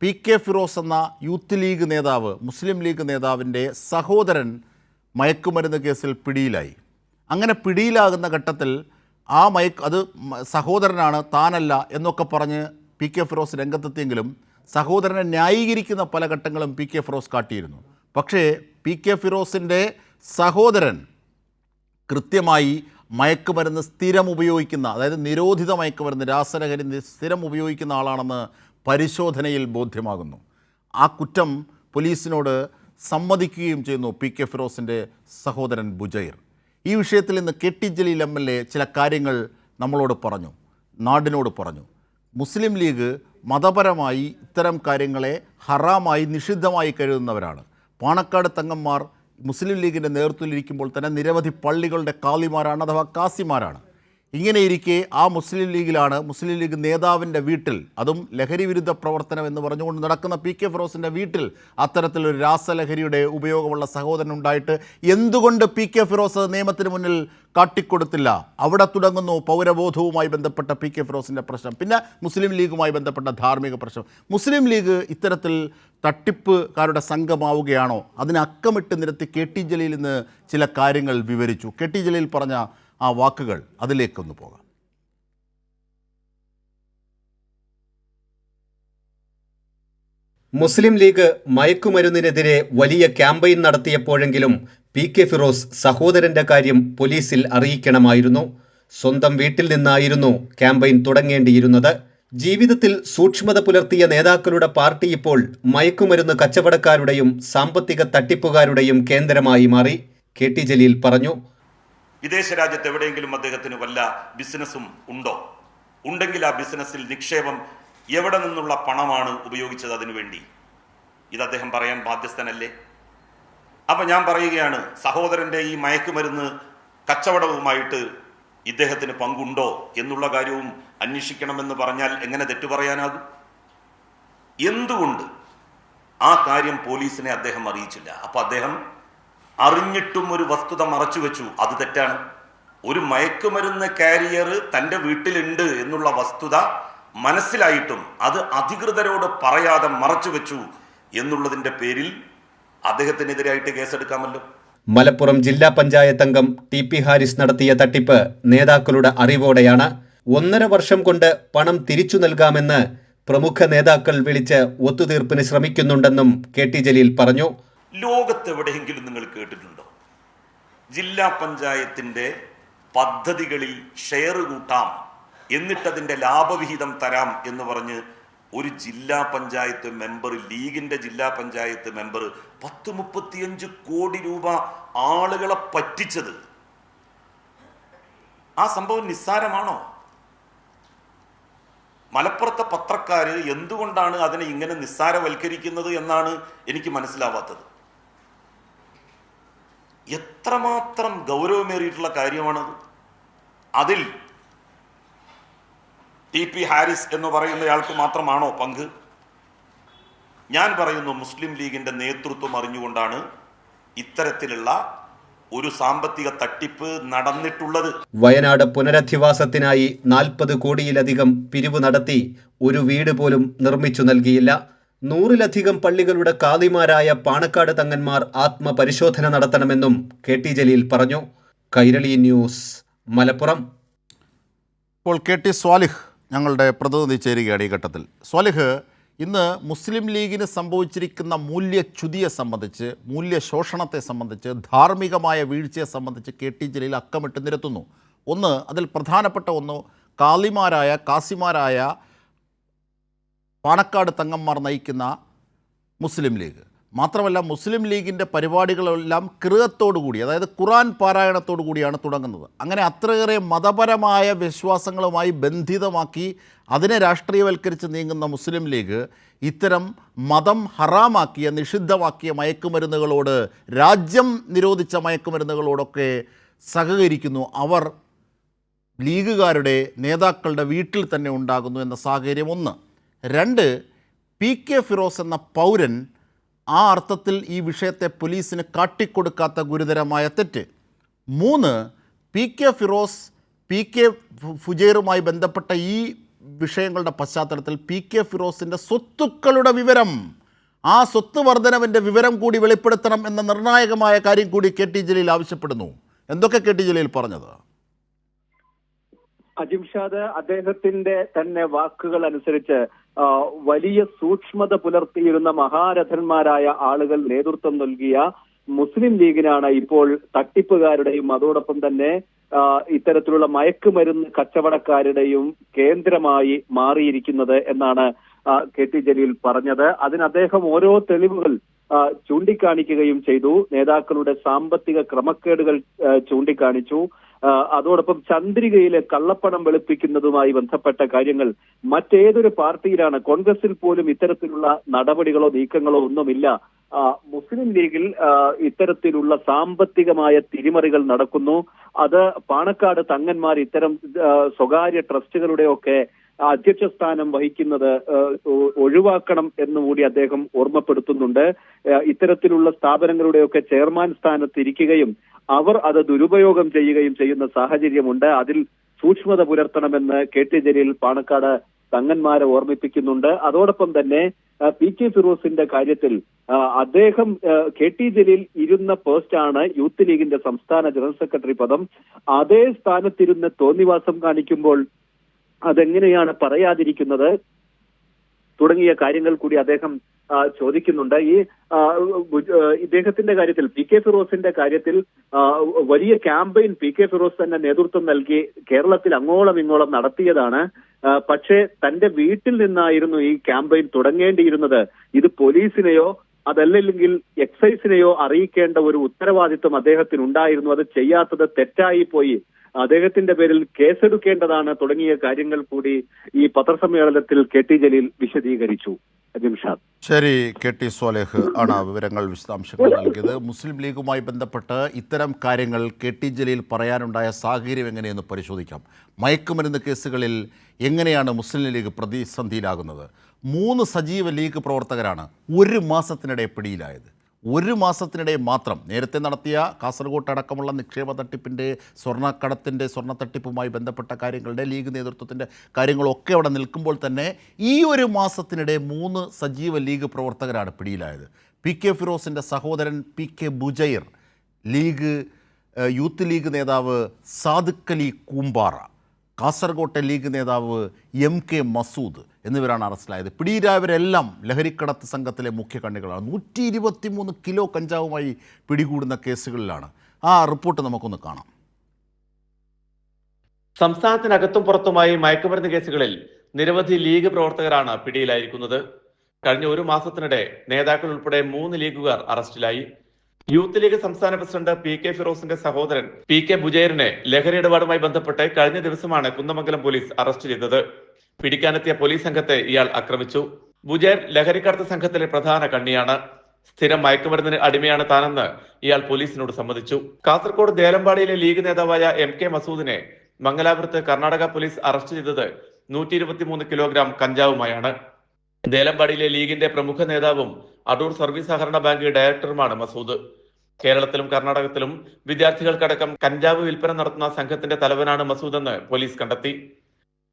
PK ഫിറോസ് എന്ന യൂത്ത് ലീഗ് നേതാവ്, മുസ്ലിം ലീഗ് നേതാവിൻ്റെ സഹോദരൻ മയക്കുമരുന്ന് കേസിൽ പിടിയിലായി. അങ്ങനെ പിടിയിലാകുന്ന ഘട്ടത്തിൽ അത് സഹോദരനാണ്, താനല്ല എന്നൊക്കെ പറഞ്ഞ് PK ഫിറോസ് രംഗത്തെത്തിയെങ്കിലും സഹോദരനെ ന്യായീകരിക്കുന്ന പല ഘട്ടങ്ങളും PK ഫിറോസ് കാട്ടിയിരുന്നു. പക്ഷേ PK ഫിറോസിൻ്റെ സഹോദരൻ കൃത്യമായി മയക്കുമരുന്ന് സ്ഥിരം ഉപയോഗിക്കുന്ന, അതായത് നിരോധിത മയക്കുമരുന്ന്, രാസലഹരി സ്ഥിരം ഉപയോഗിക്കുന്ന ആളാണെന്ന് പരിശോധനയിൽ ബോധ്യമാകുന്നു. ആ കുറ്റം പോലീസിനോട് സമ്മതിക്കുകയും ചെയ്യുന്നു PK ഫിറോസിൻ്റെ സഹോദരൻ ബുജൈർ. ഈ വിഷയത്തിൽ ഇന്ന് KT ജലീൽ MLA ചില കാര്യങ്ങൾ നമ്മളോട് പറഞ്ഞു, നാടിനോട് പറഞ്ഞു. മുസ്ലിം ലീഗ് മതപരമായി ഇത്തരം കാര്യങ്ങളെ ഹറാമായി, നിഷിദ്ധമായി കരുതുന്നവരാണ്. പാണക്കാട് തങ്ങന്മാർ മുസ്ലിം ലീഗിൻ്റെ നേതൃത്വത്തിലിരിക്കുമ്പോൾ തന്നെ നിരവധി പള്ളികളുടെ കാളിമാരാണ്, അഥവാ കാസിമാരാണ്. ഇങ്ങനെയിരിക്കെ ആ മുസ്ലിം ലീഗ് നേതാവിൻ്റെ വീട്ടിൽ, അതും ലഹരി വിരുദ്ധ പ്രവർത്തനം എന്ന് പറഞ്ഞുകൊണ്ട് നടക്കുന്ന PK ഫിറോസിൻ്റെ വീട്ടിൽ അത്തരത്തിലൊരു രാസലഹരിയുടെ ഉപയോഗമുള്ള സഹോദരൻ ഉണ്ടായിട്ട് എന്തുകൊണ്ട് PK ഫിറോസ് നിയമത്തിന് മുന്നിൽ കാട്ടിക്കൊടുത്തില്ല? അവിടെ തുടങ്ങുന്നു പൗരബോധവുമായി ബന്ധപ്പെട്ട PK ഫിറോസിൻ്റെ പ്രശ്നം. പിന്നെ മുസ്ലിം ലീഗുമായി ബന്ധപ്പെട്ട ധാർമ്മിക പ്രശ്നം. മുസ്ലിം ലീഗ് ഇത്തരത്തിൽ തട്ടിപ്പുകാരുടെ സംഘമാവുകയാണോ? അതിന് അക്കമിട്ട് നിരത്തി KT ജലീൽ ഇന്ന് ചില കാര്യങ്ങൾ വിവരിച്ചു. KT ജലീൽ പറഞ്ഞ ആ വാക്കുകൾ, അതിലേക്കൊന്ന് പോകാം. മുസ്ലിം ലീഗ് മയക്കുമരുന്നിനെതിരെ വലിയ ക്യാമ്പയിൻ നടത്തിയപ്പോഴെങ്കിലും PK ഫിറോസ് സഹോദരന്റെ കാര്യം പോലീസിൽ അറിയിക്കണമായിരുന്നു. സ്വന്തം വീട്ടിൽ നിന്നായിരുന്നു ക്യാമ്പയിൻ തുടങ്ങേണ്ടിയിരുന്നത്. ജീവിതത്തിൽ സൂക്ഷ്മത പുലർത്തിയ നേതാക്കളുടെ പാർട്ടി ഇപ്പോൾ മയക്കുമരുന്ന് കച്ചവടക്കാരുടെയും സാമ്പത്തിക തട്ടിപ്പുകാരുടെയും കേന്ദ്രമായി മാറി. KT ജലീൽ പറഞ്ഞു. വിദേശ രാജ്യത്ത് എവിടെയെങ്കിലും അദ്ദേഹത്തിന് വല്ല ബിസിനസ്സും ഉണ്ടോ? ഉണ്ടെങ്കിൽ ആ ബിസിനസ്സിൽ നിക്ഷേപം എവിടെ നിന്നുള്ള പണമാണ് ഉപയോഗിച്ചത് അതിനുവേണ്ടി? ഇത് അദ്ദേഹം പറയാൻ ബാധ്യസ്ഥനല്ലേ? അപ്പം ഞാൻ പറയുകയാണ്, സഹോദരൻ്റെ ഈ മയക്കുമരുന്ന് കച്ചവടവുമായിട്ട് ഇദ്ദേഹത്തിന് പങ്കുണ്ടോ എന്നുള്ള കാര്യവും അന്വേഷിക്കണമെന്ന് പറഞ്ഞാൽ എങ്ങനെ തെറ്റു പറയാനാകും? എന്തുകൊണ്ട് ആ കാര്യം പോലീസിനെ അദ്ദേഹം അറിയിച്ചില്ല? അപ്പം അദ്ദേഹം അറിഞ്ഞിട്ടും ഒരു വസ്തുത മറച്ചു വെച്ചു. അത് തെറ്റാണ്. ഒരു മയക്കുമരുന്ന് കാരിയർ തൻ്റെ വീട്ടിലുണ്ട് എന്നുള്ള വസ്തുത മനസ്സിലായിട്ടും അത് അധികൃതരോട് പറയാതെ മറച്ചു വെച്ചു എന്നുള്ളതിൻ്റെ പേരിൽ അദ്ദേഹത്തിനെതിരായിട്ട് കേസെടുക്കാമല്ലോ. മലപ്പുറം ജില്ലാ പഞ്ചായത്ത് അംഗം ടി.പി. ഹാരിസ് നടത്തിയ തട്ടിപ്പ് നേതാക്കളുടെ അറിവോടെയാണ്. 1.5 വർഷം കൊണ്ട് പണം തിരിച്ചു നൽകാമെന്ന് പ്രമുഖ നേതാക്കൾ വിളിച്ച് ഒത്തുതീർപ്പിന് ശ്രമിക്കുന്നുണ്ടെന്നും കെ.ടി. ജലീൽ പറഞ്ഞു. ലോകത്തെവിടെയെങ്കിലും നിങ്ങൾ കേട്ടിട്ടുണ്ടോ ജില്ലാ പഞ്ചായത്തിന്റെ പദ്ധതികളിൽ ഷെയർ കൂട്ടാം എന്നിട്ടതിന്റെ ലാഭവിഹിതം തരാം എന്ന് പറഞ്ഞ് ഒരു ജില്ലാ പഞ്ചായത്ത് മെമ്പർ, ലീഗിന്റെ ജില്ലാ പഞ്ചായത്ത് മെമ്പർ 35 കോടി രൂപ ആളുകളെ പറ്റിച്ചത്? ആ സംഭവം നിസ്സാരമാണോ? മലപ്പുറത്തെ പത്രക്കാര് എന്തുകൊണ്ടാണ് അതിനെ ഇങ്ങനെ നിസ്സാരവൽക്കരിക്കുന്നത് എന്നാണ് എനിക്ക് മനസ്സിലാവാത്തത്. എത്രമാത്രം ഗൗരവമേറിയിട്ടുള്ള കാര്യമാണത്. അതിൽ ടി.പി. ഹാരിസ് എന്ന് പറയുന്നയാൾക്ക് മാത്രമാണോ പങ്ക്? ഞാൻ പറയുന്നു, മുസ്ലിം ലീഗിന്റെ നേതൃത്വം അറിഞ്ഞുകൊണ്ടാണ് ഇത്തരത്തിലുള്ള ഒരു സാമ്പത്തിക തട്ടിപ്പ് നടന്നിട്ടുള്ളത്. വയനാട് പുനരധിവാസത്തിനായി 40 കോടിയിലധികം പിരിവ് നടത്തി ഒരു വീട് പോലും നിർമ്മിച്ചു നൽകിയില്ല. 100-ലധികം പള്ളികളുടെ കാദിമാരായ പാണക്കാട് തങ്ങന്മാർ ആത്മപരിശോധന നടത്തണമെന്നും കെ.ടി. ജലീൽ പറഞ്ഞു. കൈരളി ന്യൂസ്, മലപ്പുറം. ഇപ്പോൾ കെ.ടി. സ്വാലിഹ് ഞങ്ങളുടെ പ്രതിനിധി ചേരുകയാണ് ഈ ഘട്ടത്തിൽ. സ്വാലിഹ്, ഇന്ന് മുസ്ലിം ലീഗിന് സംഭവിച്ചിരിക്കുന്ന മൂല്യച്യുതിയെ സംബന്ധിച്ച്, മൂല്യശോഷണത്തെ സംബന്ധിച്ച്, ധാർമ്മികമായ വീഴ്ചയെ സംബന്ധിച്ച് കെ.ടി. ജലീൽ അക്കമിട്ട് നിരത്തുന്നു. ഒന്ന്, അതിൽ പ്രധാനപ്പെട്ട ഒന്ന്, കാസിമാരായ പാണക്കാട് തങ്ങന്മാർ നയിക്കുന്ന മുസ്ലിം ലീഗ്. മാത്രമല്ല, മുസ്ലിം ലീഗിൻ്റെ പരിപാടികളെല്ലാം ഖിറാഅത്തോടുകൂടി, അതായത് ഖുർആൻ പാരായണത്തോടു കൂടിയാണ് തുടങ്ങുന്നത്. അങ്ങനെ അത്രയേറെ മതപരമായ വിശ്വാസങ്ങളുമായി ബന്ധിതമാക്കി അതിനെ രാഷ്ട്രീയവൽക്കരിച്ച് നീങ്ങുന്ന മുസ്ലിം ലീഗ് ഇത്തരം മതം ഹറാമാക്കിയ, നിഷിദ്ധമാക്കിയ മയക്കുമരുന്നുകളോട്, രാജ്യം നിരോധിച്ച മയക്കുമരുന്നുകളോടൊക്കെ സഹകരിക്കുന്നു. അവർ ലീഗുകാരുടെ നേതാക്കളുടെ വീട്ടിൽ തന്നെ ഉണ്ടാകുന്നു എന്ന സാഹചര്യം ഒന്ന്. 2, പി.കെ. ഫിറോസ് എന്ന പൗരൻ ആ അർത്ഥത്തിൽ ഈ വിഷയത്തെ പോലീസിന് കാട്ടിക്കൊടുക്കാത്ത ഗുരുതരമായ തെറ്റ്. 3, പി.കെ. ഫിറോസ്, പി.കെ. ഫുജൈറുമായി ബന്ധപ്പെട്ട ഈ വിഷയങ്ങളുടെ പശ്ചാത്തലത്തിൽ പി.കെ. ഫിറോസിൻ്റെ സ്വത്തുക്കളുടെ വിവരം, ആ സ്വത്ത് വർധനവിൻ്റെ വിവരം കൂടി വെളിപ്പെടുത്തണം എന്ന നിർണായകമായ കാര്യം കൂടി കെ.ടി. ജലീൽ ആവശ്യപ്പെടുന്നു. എന്തൊക്കെ കെ.ടി. ജലീൽ പറഞ്ഞത്? അജിംഷാദ് അദ്ദേഹത്തിന്റെ തന്നെ വാക്കുകൾ അനുസരിച്ച് വലിയ സൂക്ഷ്മത പുലർത്തിയിരുന്ന മഹാരഥന്മാരായ ആളുകൾ നേതൃത്വം നൽകിയ മുസ്ലിം ലീഗിനാണ് ഇപ്പോൾ തട്ടിപ്പുകാരുടെയും അതോടൊപ്പം തന്നെ ഇത്തരത്തിലുള്ള മയക്കുമരുന്ന് കച്ചവടക്കാരുടെയും കേന്ദ്രമായി മാറിയിരിക്കുന്നത് എന്നാണ് കെ.ടി. ജലീൽ പറഞ്ഞത്. അതിന് അദ്ദേഹം ഓരോ തെളിവുകൾ ചൂണ്ടിക്കാണിക്കുകയും ചെയ്തു. നേതാക്കളുടെ സാമ്പത്തിക ക്രമക്കേടുകൾ ചൂണ്ടിക്കാണിച്ചു. അതോടൊപ്പം ചന്ദ്രികയിലെ കള്ളപ്പണം വെളുപ്പിക്കുന്നതുമായി ബന്ധപ്പെട്ട കാര്യങ്ങൾ മറ്റേതൊരു പാർട്ടിയിലാണ്, കോൺഗ്രസിൽ പോലും ഇത്തരത്തിലുള്ള നടപടികളോ നീക്കങ്ങളോ ഒന്നുമില്ല. മുസ്ലിം ലീഗിൽ ഇത്തരത്തിലുള്ള സാമ്പത്തികമായ തിരിമറികൾ നടക്കുന്നു. അത് പാണക്കാട് തങ്ങന്മാർ ഇത്തരം സ്വകാര്യ ട്രസ്റ്റുകളുടെയൊക്കെ അധ്യക്ഷ സ്ഥാനം വഹിക്കുന്നത് ഒഴിവാക്കണം എന്നുകൂടി അദ്ദേഹം ഓർമ്മപ്പെടുത്തുന്നുണ്ട്. ഇത്തരത്തിലുള്ള സ്ഥാപനങ്ങളുടെയൊക്കെ ചെയർമാൻ സ്ഥാനത്തിരിക്കുകയും അവർ അത് ദുരുപയോഗം ചെയ്യുകയും ചെയ്യുന്ന സാഹചര്യമുണ്ട്. അതിൽ സൂക്ഷ്മത പുലർത്തണമെന്ന് കെ.ടി. ജലീൽ പാണക്കാട് തങ്ങന്മാരെ ഓർമ്മിപ്പിക്കുന്നുണ്ട്. അതോടൊപ്പം തന്നെ പി.കെ. ഫിറോസിന്റെ കാര്യത്തിൽ അദ്ദേഹം കെ.ടി. ജലീൽ ഇരുന്ന പോസ്റ്റാണ് യൂത്ത് ലീഗിന്റെ സംസ്ഥാന ജനറൽ സെക്രട്ടറി പദം. അതേ സ്ഥാനത്തിരുന്ന് തോന്നിവാസം കാണിക്കുമ്പോൾ അതെങ്ങനെയാണ് പറയാതിരിക്കുന്നത് തുടങ്ങിയ കാര്യങ്ങൾ കൂടി അദ്ദേഹം ചോദിക്കുന്നുണ്ട്. ഈ ഇദ്ദേഹത്തിന്റെ കാര്യത്തിൽ, പി.കെ. ഫിറോസിന്റെ കാര്യത്തിൽ വലിയ ക്യാമ്പയിൻ പി.കെ. ഫിറോസ് തന്നെ നേതൃത്വം നൽകി കേരളത്തിൽ അങ്ങോളം ഇങ്ങോളം നടത്തിയതാണ്. പക്ഷേ തന്റെ വീട്ടിൽ നിന്നായിരുന്നു ഈ ക്യാമ്പയിൻ തുടങ്ങേണ്ടിയിരുന്നത്. ഇത് പോലീസിനെയോ അതല്ലെങ്കിൽ എക്സൈസിനെയോ അറിയിക്കേണ്ട ഒരു ഉത്തരവാദിത്വം അദ്ദേഹത്തിനുണ്ടായിരുന്നു. അത് ചെയ്യാത്തത് തെറ്റായി പോയി. അദ്ദേഹത്തിന്റെ പേരിൽ കേസെടുക്കേണ്ടതാണ് തുടങ്ങിയ കാര്യങ്ങൾ കൂടി ഈ പത്രസമ്മേളനത്തിൽ കെ.ടി. ജലീൽ വിശദീകരിച്ചു. അജിംഷാദ്. ശരി, കെ.ടി. സ്വാലിഹ് ആണ് വിവരങ്ങൾ, വിശദാംശങ്ങൾ നൽകിയത്. മുസ്ലിം ലീഗുമായി ബന്ധപ്പെട്ട് ഇത്തരം കാര്യങ്ങൾ കെ.ടി. ജലീൽ പറയാനുണ്ടായ സാഹചര്യം എങ്ങനെയെന്ന് പരിശോധിക്കാം. മയക്കുമരുന്ന് കേസുകളിൽ എങ്ങനെയാണ് മുസ്ലിം ലീഗ് പ്രതിസന്ധിയിലാകുന്നത്? 3 സജീവ ലീഗ് പ്രവർത്തകരാണ് 1 മാസത്തിനിടെ പിടിയിലായത്. ഒരു മാസത്തിനിടെ മാത്രം നേരത്തെ നടത്തിയ കാസർഗോഡ് അടക്കമുള്ള നിക്ഷേപ തട്ടിപ്പിൻ്റെ സ്വർണ്ണ തട്ടിപ്പുമായി ബന്ധപ്പെട്ട കാര്യങ്ങളുടെ ലീഗ് നേതൃത്വത്തിൻ്റെ കാര്യങ്ങളൊക്കെ അവിടെ നിൽക്കുമ്പോൾ തന്നെ ഈ ഒരു മാസത്തിനിടെ 3 സജീവ ലീഗ് പ്രവർത്തകരാണ് പിടിയിലായത്. PK ഫിറോസിൻ്റെ സഹോദരൻ PK ബുജൈർ, യൂത്ത് ലീഗ് നേതാവ് സാദിഖ് അലി കൂമ്പാറ, കാസർഗോട്ടെ ലീഗ് നേതാവ് MK മസൂദ് എന്നിവരാണ് അറസ്റ്റിലായത്. പിടിയിലായവരെല്ലാം ലഹരിക്കടത്ത് സംഘത്തിലെ മുഖ്യ കണ്ണികളാണ്. 123 കിലോ കഞ്ചാവുമായി പിടികൂടുന്ന കേസുകളിലാണ്. ആ റിപ്പോർട്ട് നമുക്കൊന്ന് കാണാം. സംസ്ഥാനത്തിനകത്തും പുറത്തുമായി മയക്കുമരുന്ന് കേസുകളിൽ നിരവധി ലീഗ് പ്രവർത്തകരാണ് പിടിയിലായിരിക്കുന്നത്. കഴിഞ്ഞ ഒരു മാസത്തിനിടെ നേതാക്കൾ ഉൾപ്പെടെ 3 ലീഗുകാർ അറസ്റ്റിലായി. യൂത്ത് ലീഗ് സംസ്ഥാന പ്രസിഡന്റ് PK ഫിറോസിന്റെ സഹോദരൻ PK ബുജൈറിനെ ലഹരി ഇടപാടുമായി ബന്ധപ്പെട്ട് കഴിഞ്ഞ ദിവസമാണ് കുന്നമംഗലം പോലീസ് അറസ്റ്റ് ചെയ്തത്. പിടിക്കാനെത്തിയ പോലീസ് സംഘത്തെ ഇയാൾ ആക്രമിച്ചു. ബുജൈർ ലഹരിക്കടത്ത് സംഘത്തിലെ പ്രധാന കണ്ണിയാണ്. സ്ഥിരം മയക്കുമരുന്നിന് അടിമയാണ് താനെന്ന് ഇയാൾ പോലീസിനോട് സമ്മതിച്ചു. കാസർഗോഡ് ദേലമ്പാടിയിലെ ലീഗ് നേതാവായ MK മസൂദിനെ മംഗലാപുരത്ത് കർണാടക പോലീസ് അറസ്റ്റ് ചെയ്തത് 123 കിലോഗ്രാം കഞ്ചാവുമായാണ്. ദേലമ്പാടിയിലെ ലീഗിന്റെ പ്രമുഖ നേതാവും അടൂർ സർവീസ് സഹകരണ ബാങ്ക് ഡയറക്ടറുമാണ് മസൂദ്. കേരളത്തിലും കർണാടകത്തിലും വിദ്യാർത്ഥികൾക്കടക്കം കഞ്ചാവ് വിൽപ്പന നടത്തുന്ന സംഘത്തിന്റെ തലവനാണ് മസൂദ് എന്ന് പോലീസ് കണ്ടെത്തി.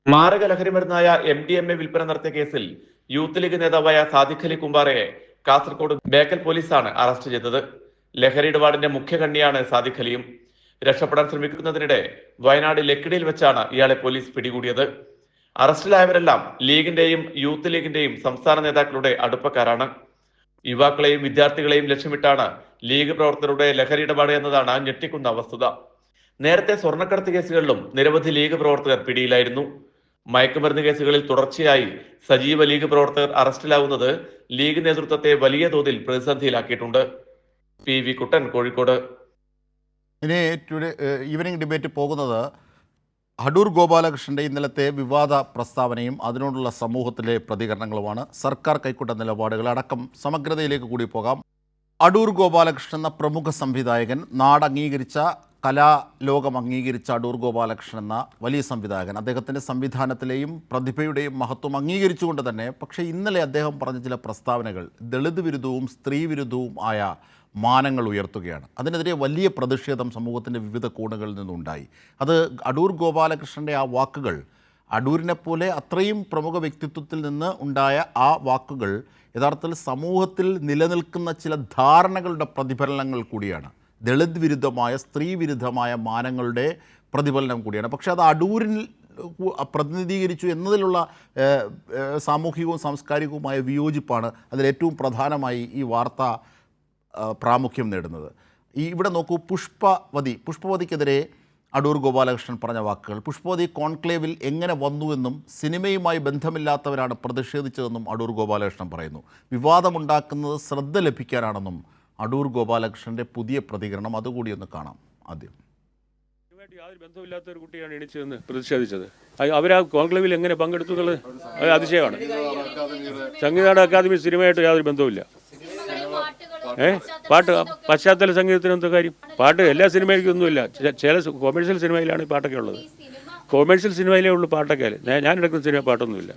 മാരക ലഹരി മരുന്നായ MDMA വിൽപ്പന നടത്തിയ കേസിൽ യൂത്ത് ലീഗ് നേതാവായ സാദിഖ് അലി കുമ്പാറയെ കാസർഗോഡ് ബേക്കൽ പോലീസാണ് അറസ്റ്റ് ചെയ്തത്. ലഹരി ഇടപാടിന്റെ മുഖ്യ കണ്ണിയാണ് സാദിഖ് അലിയും. രക്ഷപ്പെടാൻ ശ്രമിക്കുന്നതിനിടെ വയനാട് ലക്കിടിയിൽ വെച്ചാണ് ഇയാളെ പോലീസ് പിടികൂടിയത്. അറസ്റ്റിലായവരെല്ലാം ലീഗിന്റെയും യൂത്ത് ലീഗിന്റെയും സംസ്ഥാന നേതാക്കളുടെ അടുപ്പക്കാരാണ്. യുവാക്കളെയും വിദ്യാർത്ഥികളെയും ലക്ഷ്യമിട്ടാണ് ലീഗ് പ്രവർത്തകരുടെ ലഹരി ഇടപാട് എന്നതാണ് ഞെട്ടിക്കുന്ന വസ്തുത. നേരത്തെ സ്വർണ്ണക്കടത്ത് കേസുകളിലും നിരവധി ലീഗ് പ്രവർത്തകർ പിടിയിലായിരുന്നു. മയക്കുമരുന്ന് കേസുകളിൽ തുടർച്ചയായി സജീവ ലീഗ് പ്രവർത്തകർ അറസ്റ്റിലാവുന്നത് ലീഗ് നേതൃത്വത്തെ വലിയ തോതിൽ പ്രതിസന്ധിയിലാക്കിയിട്ടുണ്ട്. PV കുട്ടൻ, കോഴിക്കോട്. ഇനി ഈവനിംഗ് ഡിബേറ്റ് പോകുന്നത് അടൂർ ഗോപാലകൃഷ്ണൻ്റെ ഇന്നലത്തെ വിവാദ പ്രസ്താവനയും അതിനോടുള്ള സമൂഹത്തിലെ പ്രതികരണങ്ങളുമാണ്. സർക്കാർ കൈക്കൊണ്ട നിലപാടുകൾ അടക്കം സമഗ്രതയിലേക്ക് കൂടി പോകാം. അടൂർ ഗോപാലകൃഷ്ണൻ എന്ന പ്രമുഖ സംവിധായകൻ, നാടംഗീകരിച്ച കലാലോകം അംഗീകരിച്ച അടൂർ ഗോപാലകൃഷ്ണൻ എന്ന വലിയ സംവിധായകൻ, അദ്ദേഹത്തിൻ്റെ സംവിധാനത്തിലെയും പ്രതിഭയുടെയും മഹത്വം അംഗീകരിച്ചുകൊണ്ട് തന്നെ പക്ഷേ ഇന്നലെ അദ്ദേഹം പറഞ്ഞ ചില പ്രസ്താവനകൾ ദളിത് വിരുദ്ധവും സ്ത്രീ വിരുദ്ധവും ആയ മാനങ്ങൾ ഉയർത്തുകയാണ്. അതിനെതിരെ വലിയ പ്രതിഷേധം സമൂഹത്തിൻ്റെ വിവിധ കോണുകളിൽ നിന്നുണ്ടായി. അത് അടൂർ ഗോപാലകൃഷ്ണൻ്റെ ആ വാക്കുകൾ, അടൂരിനെ പോലെ അത്രയും പ്രമുഖ വ്യക്തിത്വത്തിൽ നിന്ന് ഉണ്ടായ ആ വാക്കുകൾ യഥാർത്ഥത്തിൽ സമൂഹത്തിൽ നിലനിൽക്കുന്ന ചില ധാരണകളുടെ പ്രതിഫലനങ്ങൾ കൂടിയാണ്. ദളിത് വിരുദ്ധമായ സ്ത്രീ വിരുദ്ധമായ മാനങ്ങളുടെ പ്രതിഫലനം കൂടിയാണ്. പക്ഷേ അത് അടൂരിൽ പ്രതിനിധീകരിച്ചു എന്നതിലുള്ള സാമൂഹികവും സാംസ്കാരികവുമായ വിയോജിപ്പാണ് അതിലേറ്റവും പ്രധാനമായി ഈ വാർത്ത പ്രാമുഖ്യം നേടുന്നത്. ഇവിടെ നോക്കൂ, പുഷ്പവതിക്കെതിരെ അടൂർ ഗോപാലകൃഷ്ണൻ പറഞ്ഞ വാക്കുകൾ, പുഷ്പവതി കോൺക്ലേവിൽ എങ്ങനെ വന്നുവെന്നും സിനിമയുമായി ബന്ധമില്ലാത്തവരാണ് പ്രതിഷേധിച്ചതെന്നും അടൂർ ഗോപാലകൃഷ്ണൻ പറയുന്നു. വിവാദമുണ്ടാക്കുന്നത് ശ്രദ്ധ ലഭിക്കാനാണെന്നും അടൂർ ഗോപാലകൃഷ്ണൻ്റെ പുതിയ പ്രതികരണം, അതുകൂടി ഒന്ന് കാണാം. ആദ്യം, യാതൊരു ബന്ധമില്ലാത്ത ഒരു കുട്ടിയാണ് എണീച്ചതെന്ന് പ്രതിഷേധിച്ചത്. അവർ ആ കോൺക്ലേവിൽ എങ്ങനെ പങ്കെടുത്തു എന്നുള്ളത് അതിശയമാണ്. സംഗീത അക്കാദമി സിനിമയായിട്ട് യാതൊരു ബന്ധവുമില്ല. പാട്ട് പശ്ചാത്തല സംഗീതത്തിന് എന്താ കാര്യം? പാട്ട് എല്ലാ സിനിമയ്ക്കും ഒന്നുമില്ല. ചില കൊമേഴ്ഷ്യൽ സിനിമയിലാണ് ഈ പാട്ടൊക്കെ ഉള്ളത്. കൊമേഴ്ഷ്യൽ സിനിമയിലേ ഉള്ളൂ പാട്ടൊക്കെ. ഞാൻ എടുക്കുന്ന സിനിമ പാട്ടൊന്നുമില്ല.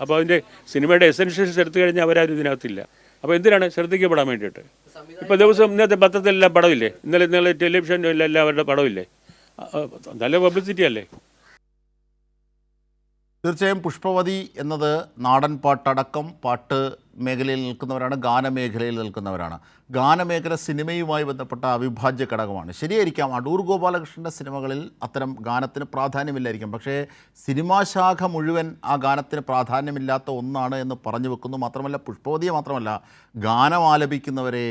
അപ്പോൾ അതിൻ്റെ സിനിമയുടെ എസെൻഷ്യൽസ് എടുത്തു കഴിഞ്ഞാൽ അവരാരും ഇതിനകത്തില്ല. അപ്പോൾ എന്തിനാണ്? ശ്രദ്ധിക്കപ്പെടാൻ വേണ്ടിയിട്ട്. ഇപ്പോൾ ദിവസം ഇന്നത്തെ പത്രത്തിലെല്ലാം പടമില്ലേ, ഇന്നലെ ടെലിവിഷനിലെല്ലാം അവരുടെ പടമില്ലേ? നല്ല പബ്ലിസിറ്റി അല്ലേ? തീർച്ചയായും പുഷ്പവതി എന്നത് നാടൻ പാട്ടടക്കം പാട്ട് മേഖലയിൽ നിൽക്കുന്നവരാണ്, ഗാനമേഖലയിൽ നിൽക്കുന്നവരാണ്. ഗാനമേഖല സിനിമയുമായി ബന്ധപ്പെട്ട അവിഭാജ്യ ഘടകമാണ്. ശരിയായിരിക്കാം, അടൂർ ഗോപാലകൃഷ്ണൻ്റെ സിനിമകളിൽ അത്തരം ഗാനത്തിന് പ്രാധാന്യമില്ലായിരിക്കും. പക്ഷേ സിനിമാ ശാഖ മുഴുവൻ ആ ഗാനത്തിന് പ്രാധാന്യമില്ലാത്ത ഒന്നാണ് എന്ന് പറഞ്ഞു വെക്കുന്നു. മാത്രമല്ല, പുഷ്പവതിയെ മാത്രമല്ല, ഗാനം ആലപിക്കുന്നവരെ,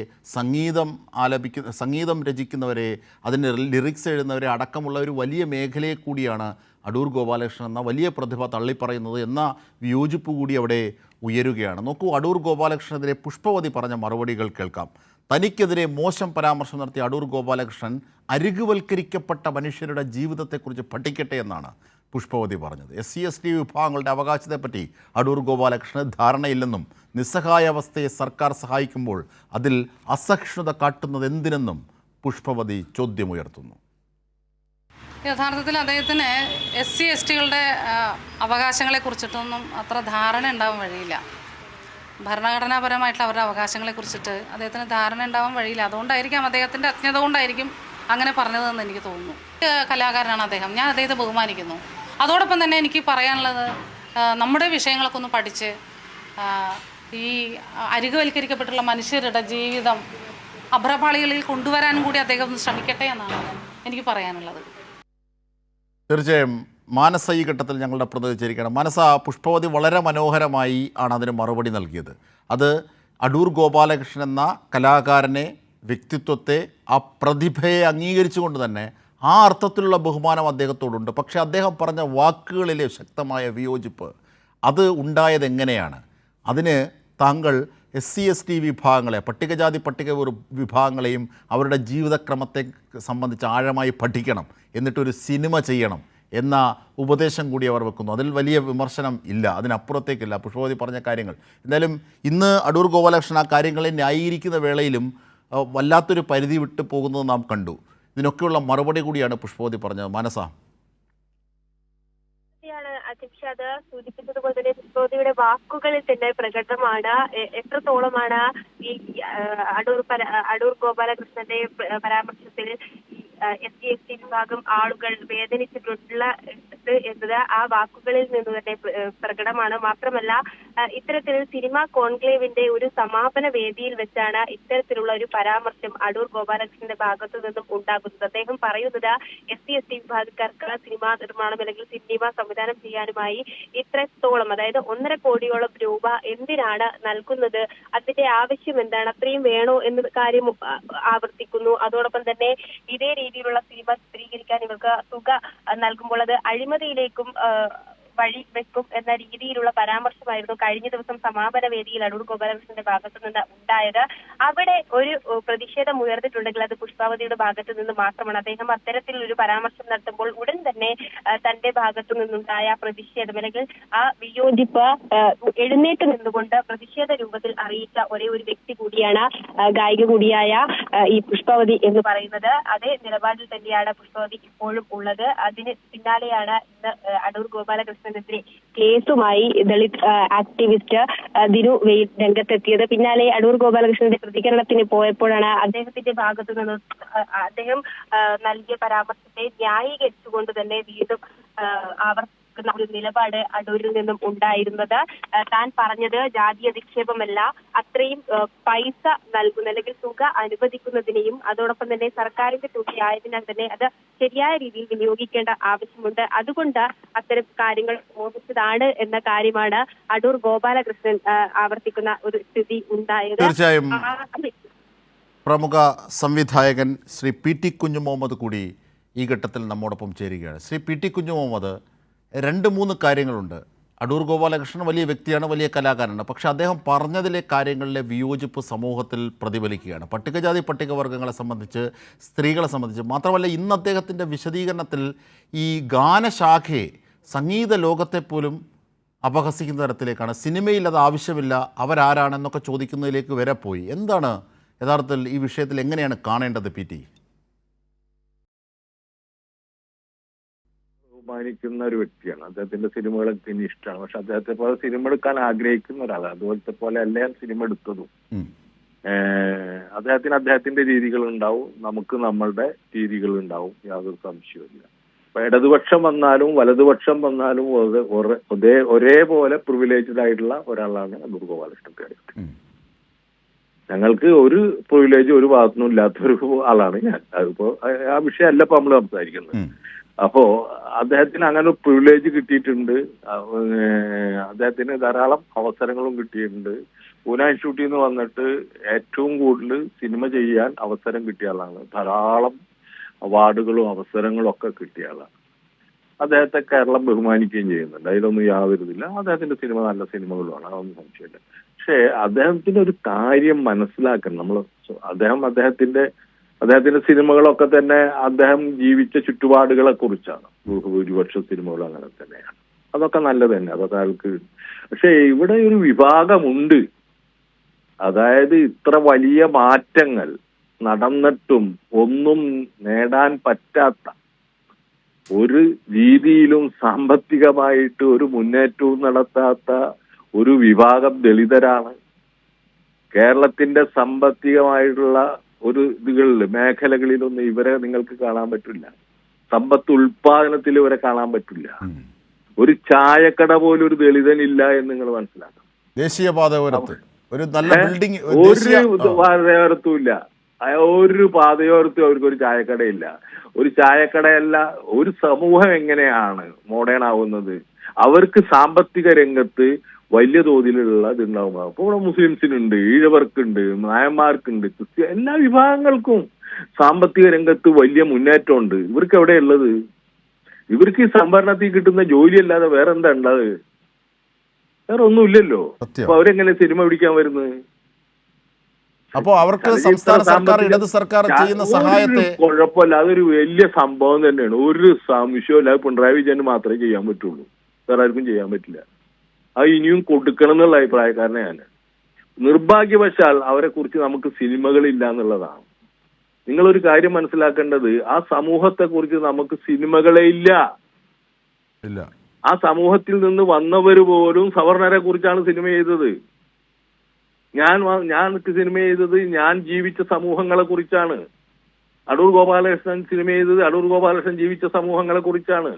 സംഗീതം രചിക്കുന്നവരെ, അതിന് ലിറിക്സ് എഴുതുന്നവരെ അടക്കമുള്ള ഒരു വലിയ മേഖലയെ കൂടിയാണ് അടൂർ ഗോപാലകൃഷ്ണൻ എന്ന വലിയ പ്രതിഭ തള്ളിപ്പറയുന്നത് എന്ന വിയോജിപ്പ് കൂടി അവിടെ ഉയരുകയാണ്. നോക്കൂ, അടൂർ ഗോപാലകൃഷ്ണനെതിരെ പുഷ്പവതി പറഞ്ഞ മറുപടികൾ കേൾക്കാം. തനിക്കെതിരെ മോശം പരാമർശം നടത്തിയ അടൂർ ഗോപാലകൃഷ്ണൻ അരികുവൽക്കരിക്കപ്പെട്ട മനുഷ്യരുടെ ജീവിതത്തെക്കുറിച്ച് പഠിക്കട്ടെ എന്നാണ് പുഷ്പവതി പറഞ്ഞത്. SC/ST വിഭാഗങ്ങളുടെ അവകാശത്തെപ്പറ്റി അടൂർ ഗോപാലകൃഷ്ണന് ധാരണയില്ലെന്നും നിസ്സഹായാവസ്ഥയെ സർക്കാർ സഹായിക്കുമ്പോൾ അതിൽ അസഹിഷ്ണുത കാട്ടുന്നത് എന്തിനെന്നും പുഷ്പവതി ചോദ്യമുയർത്തുന്നു. യഥാർത്ഥത്തിൽ അദ്ദേഹത്തിന് SC/STകളുടെ അവകാശങ്ങളെ കുറിച്ചിട്ടൊന്നും അത്ര ധാരണ ഉണ്ടാവാൻ വഴിയില്ല. ഭരണഘടനാപരമായിട്ടുള്ള അവരുടെ അവകാശങ്ങളെക്കുറിച്ചിട്ട് അദ്ദേഹത്തിന് ധാരണ ഉണ്ടാവാൻ വഴിയില്ല. അതുകൊണ്ടായിരിക്കാം, അദ്ദേഹത്തിൻ്റെ അജ്ഞത കൊണ്ടായിരിക്കും അങ്ങനെ പറഞ്ഞതെന്ന് എനിക്ക് തോന്നുന്നു. കലാകാരനാണ് അദ്ദേഹം, ഞാൻ അദ്ദേഹത്തെ ബഹുമാനിക്കുന്നു. അതോടൊപ്പം തന്നെ എനിക്ക് പറയാനുള്ളത്, നമ്മുടെ വിഷയങ്ങളൊക്കെ ഒന്ന് പഠിച്ച് ഈ അരികുവൽക്കരിക്കപ്പെട്ടുള്ള മനുഷ്യരുടെ ജീവിതം അഭ്രപാളികളിൽ കൊണ്ടുവരാനും കൂടി അദ്ദേഹം ഒന്ന് ശ്രമിക്കട്ടെ എന്നാണ് എനിക്ക് പറയാനുള്ളത്. തീർച്ചയായും മാനസ ഈ ഘട്ടത്തിൽ ഞങ്ങളുടെ പ്രതിനിധീകരിക്കണം. മാനസ, പുഷ്പവതി വളരെ മനോഹരമായി ആണ് അതിന് മറുപടി നൽകിയത്. അത് അടൂർ ഗോപാലകൃഷ്ണൻ എന്ന കലാകാരനെ, വ്യക്തിത്വത്തെ, ആ പ്രതിഭയെ അംഗീകരിച്ചുകൊണ്ട് തന്നെ ആ അർത്ഥത്തിലുള്ള ബഹുമാനം അദ്ദേഹത്തോടുണ്ട്. പക്ഷേ അദ്ദേഹം പറഞ്ഞ വാക്കുകളിലെ ശക്തമായ വിയോജിപ്പ് അത് ഉണ്ടായത് എങ്ങനെയാണ്? അതിന് താങ്കൾ SC/ST വിഭാഗങ്ങളെ, പട്ടികജാതി പട്ടിക വിഭാഗങ്ങളെയും അവരുടെ ജീവിതക്രമത്തെ സംബന്ധിച്ച് ആഴമായി പഠിക്കണം, എന്നിട്ടൊരു സിനിമ ചെയ്യണം എന്ന ഉപദേശം കൂടി അവർ വെക്കുന്നു. അതിൽ വലിയ വിമർശനം ഇല്ല, അതിനപ്പുറത്തേക്കില്ല പുഷ്പവതി പറഞ്ഞ കാര്യങ്ങൾ. എന്തായാലും ഇന്ന് അടൂർ ഗോപാലകൃഷ്ണൻ ആ കാര്യങ്ങളെ ന്യായീകരിക്കുന്ന വേളയിലും വല്ലാത്തൊരു പരിധി വിട്ട് പോകുന്നത് നാം കണ്ടു. ഇതിനൊക്കെയുള്ള മറുപടി കൂടിയാണ് പുഷ്പവതി പറഞ്ഞത്. മനസ്സ അധ്യക്ഷ, അത് സൂചിപ്പിച്ചതുപോലെ തന്നെ പുഷ്പവതിയുടെ വാക്കുകളിൽ തന്നെ പ്രകടമാണ് എത്രത്തോളമാണ് ഈ അടൂർ ഗോപാലകൃഷ്ണന്റെ പരാമർശത്തിൽ SC/ST വിഭാഗം ആളുകൾ വേദനിച്ചിട്ടുള്ള എന്നത് ആ വാക്കുകളിൽ നിന്ന് തന്നെ പ്രകടമാണ്. മാത്രമല്ല, ഇത്തരത്തിൽ സിനിമാ കോൺക്ലേവിന്റെ ഒരു സമാപന വേദിയിൽ വെച്ചാണ് ഇത്തരത്തിലുള്ള ഒരു പരാമർശം അടൂർ ഗോപാലകൃഷ്ണന്റെ ഭാഗത്തു നിന്നും ഉണ്ടാകുന്നത്. അദ്ദേഹം പറയുന്നത് SC/ST വിഭാഗക്കാർക്ക് സിനിമാ നിർമ്മാണം അല്ലെങ്കിൽ സിനിമ സംവിധാനം ചെയ്യാനുമായി ഇത്രത്തോളം, അതായത് 1.5 കോടിയോളം രൂപ എന്തിനാണ് നൽകുന്നത്, അതിന്റെ ആവശ്യം എന്താണ്, അത്രയും വേണോ എന്ന കാര്യം ആവർത്തിക്കുന്നു. അതോടൊപ്പം തന്നെ ഇതേ രീതിയിലുള്ള സിനിമ ചിത്രീകരിക്കാൻ ഇവർക്ക് തുക നൽകുമ്പോൾ അത് അഴിമതിയിലേക്കും വഴി വെക്കും എന്ന രീതിയിലുള്ള പരാമർശമായിരുന്നു കഴിഞ്ഞ ദിവസം സമാപന വേദിയിൽ അടൂർ ഗോപാലകൃഷ്ണന്റെ ഭാഗത്തു നിന്ന് ഉണ്ടായത്. അവിടെ ഒരു പ്രതിഷേധം ഉയർന്നിട്ടുണ്ടെങ്കിൽ അത് പുഷ്പാവതിയുടെ ഭാഗത്തു നിന്ന് മാത്രമാണ്. അദ്ദേഹം അത്തരത്തിലൊരു പരാമർശം നടത്തുമ്പോൾ ഉടൻ തന്നെ തന്റെ ഭാഗത്തു നിന്നുണ്ടായ പ്രതിഷേധം അല്ലെങ്കിൽ ആ വിയോജിപ്പ് എഴുന്നേറ്റ് നിന്നുകൊണ്ട് പ്രതിഷേധ രൂപത്തിൽ അറിയിച്ച ഒരേ ഒരു വ്യക്തി കൂടിയാണ് ഗായിക കൂടിയായ ഈ പുഷ്പാവതി എന്ന് പറയുന്നത്. അതേ നിലപാടിൽ തന്നെയാണ് പുഷ്പാവതി ഇപ്പോഴും ഉള്ളത്. അതിന് പിന്നാലെയാണ് ഇന്ന് അടൂർ ഗോപാലകൃഷ്ണനെതിരെ കേസുമായി ദളിത് ആക്ടിവിസ്റ്റ് ദിനു വെയിൽ രംഗത്തെത്തിയത്. പിന്നാലെ അടൂർ ഗോപാലകൃഷ്ണന്റെ പ്രതികരണത്തിന് പോയപ്പോഴാണ് അദ്ദേഹത്തിന്റെ ഭാഗത്തു നിന്ന് അദ്ദേഹം നൽകിയ പരാമർശത്തെ ന്യായീകരിച്ചുകൊണ്ട് തന്നെ വീണ്ടും ഒരു നിലപാട് അടൂരിൽ നിന്നും ഉണ്ടായിരുന്നത്. താൻ പറഞ്ഞത് ജാതീയ നിക്ഷേപമല്ല, അത്രയും പൈസ നൽകുന്ന അല്ലെങ്കിൽ തുക അനുവദിക്കുന്നതിനെയും അതോടൊപ്പം തന്നെ സർക്കാരിന്റെ തുകയായതിനാൽ തന്നെ അത് ശരിയായ രീതിയിൽ വിനിയോഗിക്കേണ്ട ആവശ്യമുണ്ട്. അതുകൊണ്ട് അത്തരം കാര്യങ്ങൾ ഓർമ്മിച്ചതാണ് എന്ന കാര്യമാണ് അടൂർ ഗോപാലകൃഷ്ണൻ ആവർത്തിക്കുന്ന ഒരു സ്ഥിതി ഉണ്ടായത്. തീർച്ചയായും പ്രമുഖ സംവിധായകൻ ശ്രീ PT കുഞ്ഞുമുഹമ്മദ് കൂടി ഈ ഘട്ടത്തിൽ നമ്മോടൊപ്പം ചേരുകയാണ്. ശ്രീ PT കുഞ്ഞുമുഹമ്മദ്, 2-3 കാര്യങ്ങളുണ്ട്. അടൂർ ഗോപാലകൃഷ്ണൻ വലിയ വ്യക്തിയാണ്, വലിയ കലാകാരനാണ്. പക്ഷേ അദ്ദേഹം പറഞ്ഞതിലെ കാര്യങ്ങളിലെ വിയോജിപ്പ് സമൂഹത്തിൽ പ്രതിഫലിക്കുകയാണ്. പട്ടികജാതി പട്ടികവർഗ്ഗങ്ങളെ സംബന്ധിച്ച്, സ്ത്രീകളെ സംബന്ധിച്ച് മാത്രമല്ല, ഇന്ന് അദ്ദേഹത്തിൻ്റെ വിശദീകരണത്തിൽ ഈ ഗാനശാഖയെ, സംഗീത ലോകത്തെ പോലും അപഹസിക്കുന്ന തരത്തിലേക്കാണ്. സിനിമയിൽ അത് ആവശ്യമില്ല, അവരാരാണെന്നൊക്കെ ചോദിക്കുന്നതിലേക്ക് വരെ പോയി. എന്താണ് യഥാർത്ഥത്തിൽ ഈ വിഷയത്തിൽ എങ്ങനെയാണ് കാണേണ്ടത് PT? ബഹുമാനിക്കുന്ന ഒരു വ്യക്തിയാണ്. അദ്ദേഹത്തിന്റെ സിനിമകളൊക്കെ എനിക്ക് ഇഷ്ടമാണ്. പക്ഷെ അദ്ദേഹത്തെ പോലെ സിനിമ എടുക്കാൻ ആഗ്രഹിക്കുന്ന ഒരാളാണ്. അതുപോലത്തെ പോലെ അല്ല ഞാൻ സിനിമ എടുത്തതും. അദ്ദേഹത്തിന്റെ രീതികൾ ഉണ്ടാവും, നമുക്ക് നമ്മളുടെ രീതികൾ ഉണ്ടാവും, യാതൊരു സംശയവുമില്ല. അപ്പൊ ഇടതുപക്ഷം വന്നാലും വലതുപക്ഷം വന്നാലും ഒരേപോലെ പ്രിവിലേജ്ഡ് ആയിട്ടുള്ള ഒരാളാണ് അടൂർ ഗോപാലകൃഷ്ണൻ. ഞങ്ങൾക്ക് ഒരു പ്രിവിലേജ് ഒരു ഭാഗത്തുനിന്നും ഇല്ലാത്തൊരു ആളാണ് ഞാൻ. അതിപ്പോ ആ വിഷയമല്ല ഇപ്പൊ നമ്മൾ സംസാരിക്കുന്നത്. അപ്പോ അദ്ദേഹത്തിന് അങ്ങനെ ഒരു പ്രിവിലേജ് കിട്ടിയിട്ടുണ്ട്. അദ്ദേഹത്തിന് ധാരാളം അവസരങ്ങളും കിട്ടിയിട്ടുണ്ട്. പൂന ഇൻസ്റ്റിറ്റ്യൂട്ടിൽ നിന്ന് വന്നിട്ട് ഏറ്റവും കൂടുതൽ സിനിമ ചെയ്യാൻ അവസരം കിട്ടിയ ആളാണ്. ധാരാളം അവാർഡുകളും അവസരങ്ങളും ഒക്കെ കിട്ടിയ ആളാണ്. അദ്ദേഹത്തെ കേരളം ബഹുമാനിക്കുകയും ചെയ്യുന്നുണ്ട്, അതിലൊന്നും യാതൊരുതില്ല. അദ്ദേഹത്തിന്റെ സിനിമ നല്ല സിനിമകളുമാണ്, അതൊന്നും സംശയമില്ല. പക്ഷെ അദ്ദേഹത്തിന്റെ ഒരു കാര്യം മനസ്സിലാക്കണം നമ്മൾ. അദ്ദേഹത്തിന്റെ സിനിമകളൊക്കെ തന്നെ അദ്ദേഹം ജീവിച്ച ചുറ്റുപാടുകളെ കുറിച്ചാണ്. ഭൂരിപക്ഷ സിനിമകൾ അങ്ങനെ തന്നെയാണ്. അതൊക്കെ നല്ലത് തന്നെ, അതൊക്കെ ആൾക്ക്. പക്ഷെ ഇവിടെ ഒരു വിഭാഗമുണ്ട്, അതായത് ഇത്ര വലിയ മാറ്റങ്ങൾ നടന്നിട്ടും ഒന്നും നേടാൻ പറ്റാത്ത, ഒരു രീതിയിലും സാമ്പത്തികമായിട്ട് ഒരു മുന്നേറ്റവും നടത്താത്ത ഒരു വിഭാഗം ദളിതരാണ്, കേരളത്തിന്റെ സാമ്പത്തികമായിട്ടുള്ള ഒരു മേഖലകളിലൊന്നും ഇവരെ നിങ്ങൾക്ക് കാണാൻ പറ്റില്ല. സമ്പത്ത് ഉൽപാദനത്തിൽ ഇവരെ കാണാൻ പറ്റില്ല. ഒരു ചായക്കട പോലും ഒരു ദളിതനില്ല എന്ന് നിങ്ങൾ മനസ്സിലാക്കണം. ദേശീയപാതയോരത്ത് ഒരു നല്ല ബിൽഡിംഗ് ഒരു പാതയോരത്തും ഇല്ല. ഒരു പാതയോരത്തും അവർക്ക് ഒരു ചായക്കടയില്ല. ഒരു ചായക്കടയല്ല. ഒരു സമൂഹം എങ്ങനെയാണ് മോഡേൺ ആവുന്നത്? അവർക്ക് സാമ്പത്തിക രംഗത്ത് വലിയ തോതിലുള്ള ഇതുണ്ടാവും. അപ്പോൾ ഇവിടെ മുസ്ലിംസിനുണ്ട്, ഈഴവർക്കുണ്ട്, നായന്മാർക്കുണ്ട്, ക്രിസ്ത്യ എല്ലാ വിഭാഗങ്ങൾക്കും സാമ്പത്തിക രംഗത്ത് വലിയ മുന്നേറ്റമുണ്ട്. ഇവർക്ക് എവിടെയുള്ളത്? ഇവർക്ക് ഈ സംഭരണത്തിൽ കിട്ടുന്ന ജോലി അല്ലാതെ വേറെ എന്താ ഉള്ളത്? വേറെ ഒന്നുമില്ലല്ലോ. അപ്പൊ അവരെങ്ങനെ സിനിമ പിടിക്കാൻ വരുന്നത്? അപ്പോ അവർക്ക് സംസ്ഥാന സർക്കാർ, ഇടത് സർക്കാർ ചെയ്യുന്ന സഹായത്തെ കുഴപ്പമില്ല. അതൊരു വലിയ സംഭവം തന്നെയാണ്. ഒരു സംശയമില്ല. പിണറായി വിജയന് മാത്രമേ ചെയ്യാൻ പറ്റുള്ളൂ, വേറെ ആർക്കും ചെയ്യാൻ പറ്റില്ല. അത് ഇനിയും കൊടുക്കണം എന്നുള്ള അഭിപ്രായക്കാരനെ ഞാൻ. നിർഭാഗ്യവശാൽ അവരെ കുറിച്ച് നമുക്ക് സിനിമകളില്ല എന്നുള്ളതാണ്. നിങ്ങളൊരു കാര്യം മനസ്സിലാക്കേണ്ടത്, ആ സമൂഹത്തെ കുറിച്ച് നമുക്ക് സിനിമകളെ ഇല്ല. ആ സമൂഹത്തിൽ നിന്ന് വന്നവർ പോലും സവർണരെ കുറിച്ചാണ് സിനിമ ചെയ്തത്. ഞാൻ സിനിമ ചെയ്തത് ഞാൻ ജീവിച്ച സമൂഹങ്ങളെ കുറിച്ചാണ്. അടൂർ ഗോപാലകൃഷ്ണൻ സിനിമ ചെയ്തത് അടൂർ ഗോപാലകൃഷ്ണൻ ജീവിച്ച സമൂഹങ്ങളെ കുറിച്ചാണ്.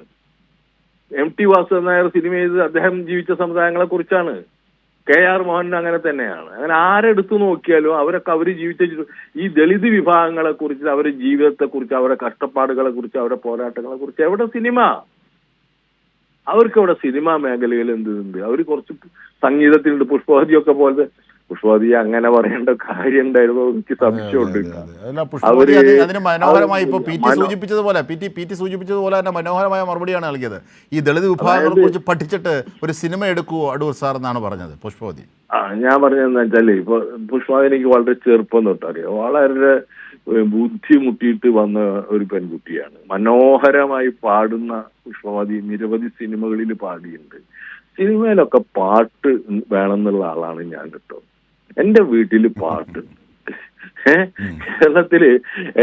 MT വാസുദേവൻ നായർ സിനിമ ചെയ്തത് അദ്ദേഹം ജീവിച്ച സമുദായങ്ങളെ കുറിച്ചാണ്. KR മോഹൻ അങ്ങനെ തന്നെയാണ്. അങ്ങനെ ആരെടുത്തു നോക്കിയാലും അവരൊക്കെ അവർ ജീവിച്ച ഈ ദളിത് വിഭാഗങ്ങളെ കുറിച്ച്, അവരുടെ ജീവിതത്തെ കുറിച്ച്, അവരുടെ കഷ്ടപ്പാടുകളെ കുറിച്ച്, അവരുടെ പോരാട്ടങ്ങളെ കുറിച്ച് എവിടെ സിനിമ? അവർക്ക് അവിടെ സിനിമാ മേഖലയിൽ എന്തുണ്ട്? അവർ കുറച്ച് സംഗീതത്തിലുണ്ട്. പുഷ്പവതിയൊക്കെ പോലത്തെ. പുഷ്പവതി അങ്ങനെ പറയേണ്ട കാര്യം ഉണ്ടായിരുന്നു, എനിക്ക് സംശയമുണ്ട്. അതിന് മനോഹരമായി ഇപ്പൊ PT സൂചിപ്പിച്ചതുപോലെ തന്നെ മനോഹരമായ മറുപടിയാണ് നൽകിയത്. ഈ ദളിത് വിഭാഗങ്ങളെ കുറിച്ച് പഠിച്ചിട്ട് ഒരു സിനിമ എടുക്കുവോ അടൂർ സാർ എന്നാണ് പറഞ്ഞത് പുഷ്പവതി. ഞാൻ പറഞ്ഞതെന്ന് വെച്ചാല്, ഇപ്പൊ പുഷ്പവതി എനിക്ക് വളരെ ചെറുപ്പം തൊട്ടറിയാം. വളരെ ബുദ്ധിമുട്ടിയിട്ട് വന്ന ഒരു പെൺകുട്ടിയാണ്. മനോഹരമായി പാടുന്ന പുഷ്പവതി നിരവധി സിനിമകളിൽ പാടിയിട്ടുണ്ട്. സിനിമയിലൊക്കെ പാട്ട് വേണമെന്നുള്ള ആളാണ് ഞാൻ കേട്ടോ. എന്റെ വീട്ടില് പാട്ട്. കേരളത്തില്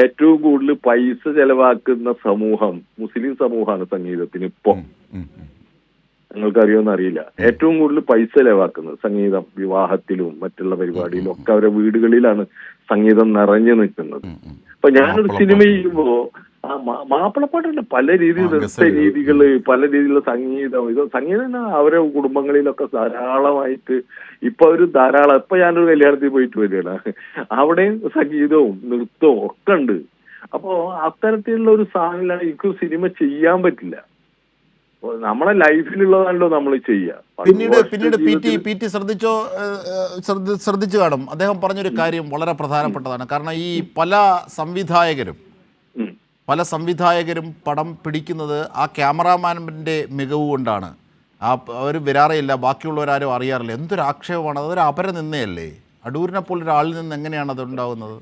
ഏറ്റവും കൂടുതൽ പൈസ ചെലവാക്കുന്ന സമൂഹം മുസ്ലിം സമൂഹമാണ് സംഗീതത്തിന്. ഇപ്പം നിങ്ങൾക്കറിയോന്ന് അറിയില്ല. ഏറ്റവും കൂടുതൽ പൈസ ചെലവാക്കുന്നത് സംഗീതം, വിവാഹത്തിലും മറ്റുള്ള പരിപാടിയിലും ഒക്കെ അവരുടെ വീടുകളിലാണ് സംഗീതം നിറഞ്ഞു നിൽക്കുന്നത്. അപ്പൊ ഞാനൊരു സിനിമ ചെയ്യുമ്പോ മാപ്പിളപ്പാട്ടല്ല, പല രീതിയിൽ നൃത്ത രീതികള്, പല രീതിയിലുള്ള സംഗീതം. സംഗീതം അവരെ കുടുംബങ്ങളിലൊക്കെ ധാരാളമായിട്ട് ഇപ്പൊ ഇപ്പൊ ഞാനൊരു കല്യാണത്തിൽ പോയിട്ട് വരികയാണ്, അവിടെയും സംഗീതവും നൃത്തവും ഒക്കെ ഉണ്ട്. അപ്പോ അത്തരത്തിലുള്ള ഒരു സാധനമാണ് എനിക്ക് സിനിമ ചെയ്യാൻ പറ്റില്ല. നമ്മളെ ലൈഫിലുള്ളതാണല്ലോ നമ്മൾ ചെയ്യുക. പിന്നീട് PT ശ്രദ്ധിച്ചു കാണും. അദ്ദേഹം പറഞ്ഞൊരു കാര്യം വളരെ പ്രധാനപ്പെട്ടതാണ്. കാരണം ഈ പല സംവിധായകരും പടം പിടിക്കുന്നത് ആ ക്യാമറാമാൻ്റെ മികവ് കൊണ്ടാണ്. അവർ വരാറില്ല, ബാക്കിയുള്ളവരാരും അറിയാറില്ല. എന്തൊരു ആക്ഷേപമാണ്! അതൊരു അപരനിന്ദയല്ലേ? അടൂരിനെ പോലൊരാളിൽ നിന്ന് എങ്ങനെയാണ് അത് ഉണ്ടാകുന്നത്?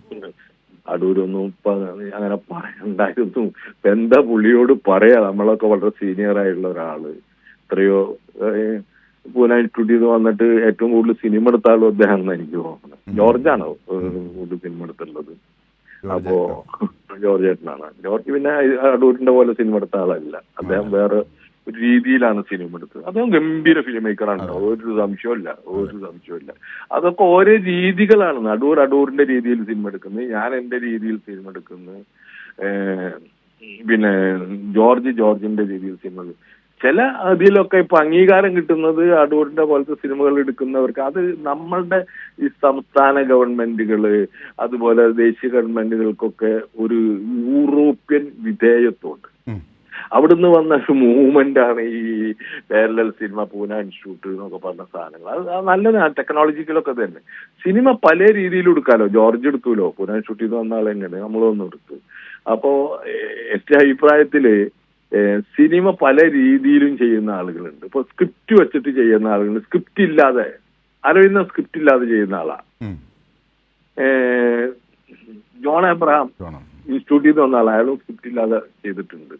അടൂരൊന്നും ഇപ്പൊ അങ്ങനെ പറയണ്ടായിരുന്നു. എന്താ പുള്ളിയോട് പറയാ? നമ്മളൊക്കെ വളരെ സീനിയർ ആയിട്ടുള്ള ഒരാള്, എത്രയോ പൂന ഇൻസ്റ്റിറ്റ്യൂട്ടിൽ നിന്ന് വന്നിട്ട് ഏറ്റവും കൂടുതൽ സിനിമ എടുത്ത ആളും അദ്ദേഹം എന്ന് എനിക്ക് തോന്നുന്നത്. ജോർജാണോ കൂടുതൽ സിനിമ എടുത്തുള്ളത്? അപ്പോ ജോർജ് ഏട്ടനാണ്. ജോർജ് പിന്നെ അടൂരിന്റെ പോലെ സിനിമ എടുത്ത ആളല്ല. അദ്ദേഹം വേറെ ഒരു രീതിയിലാണ് സിനിമ എടുത്തത്. അദ്ദേഹം ഗംഭീര ഫിലിം മേക്കറാണ്, ഒരു സംശയമില്ല. അതൊക്കെ ഓരോ രീതികളാണ്. അടൂരിന്റെ രീതിയിൽ സിനിമ എടുക്കുന്നത്, ഞാൻ എന്റെ രീതിയിൽ സിനിമ എടുക്കുന്നത്, പിന്നെ ജോർജിന്റെ രീതിയിൽ സിനിമ. ചില അതിലൊക്കെ ഇപ്പൊ അംഗീകാരം കിട്ടുന്നത് അടൂരിന്റെ പോലത്തെ സിനിമകൾ എടുക്കുന്നവർക്ക്. അത് നമ്മളുടെ ഈ സംസ്ഥാന ഗവൺമെന്റുകള്, അതുപോലെ ദേശീയ ഗവൺമെന്റുകൾക്കൊക്കെ ഒരു യൂറോപ്യൻ വിധേയത്വമുണ്ട്. അവിടുന്ന് വന്ന ഒരു മൂവ്മെന്റ് ആണ് ഈ പാരലൽ സിനിമ, പൂന ഇൻസ്റ്റിറ്റ്യൂട്ട് എന്നൊക്കെ പറഞ്ഞ സാധനങ്ങൾ. അത് നല്ലതാണ്, ടെക്നോളജിക്കലൊക്കെ തന്നെ. സിനിമ പല രീതിയിൽ എടുക്കാലോ. ജോർജ് എടുക്കൂലോ, പൂന ഇൻസ്റ്റിറ്റ്യൂട്ടിൽ നിന്ന് വന്ന ആൾ തന്നെയാണ്, നമ്മളൊന്നും എടുത്തു. അപ്പോ എന്റെ അഭിപ്രായത്തില് സിനിമ പല രീതിയിലും ചെയ്യുന്ന ആളുകളുണ്ട്. ഇപ്പൊ സ്ക്രിപ്റ്റ് വെച്ചിട്ട് ചെയ്യുന്ന ആളുകളുണ്ട്, സ്ക്രിപ്റ്റ് ഇല്ലാതെ, അരവിന്ദ സ്ക്രിപ്റ്റ് ഇല്ലാതെ ചെയ്യുന്ന ആളാ. ജോൺ എബ്രഹാം ഇൻസ്റ്റിറ്റ്യൂട്ടിൽ നിന്ന് വന്ന ആൾ, അയാളും സ്ക്രിപ്റ്റ് ഇല്ലാതെ ചെയ്തിട്ടുണ്ട്,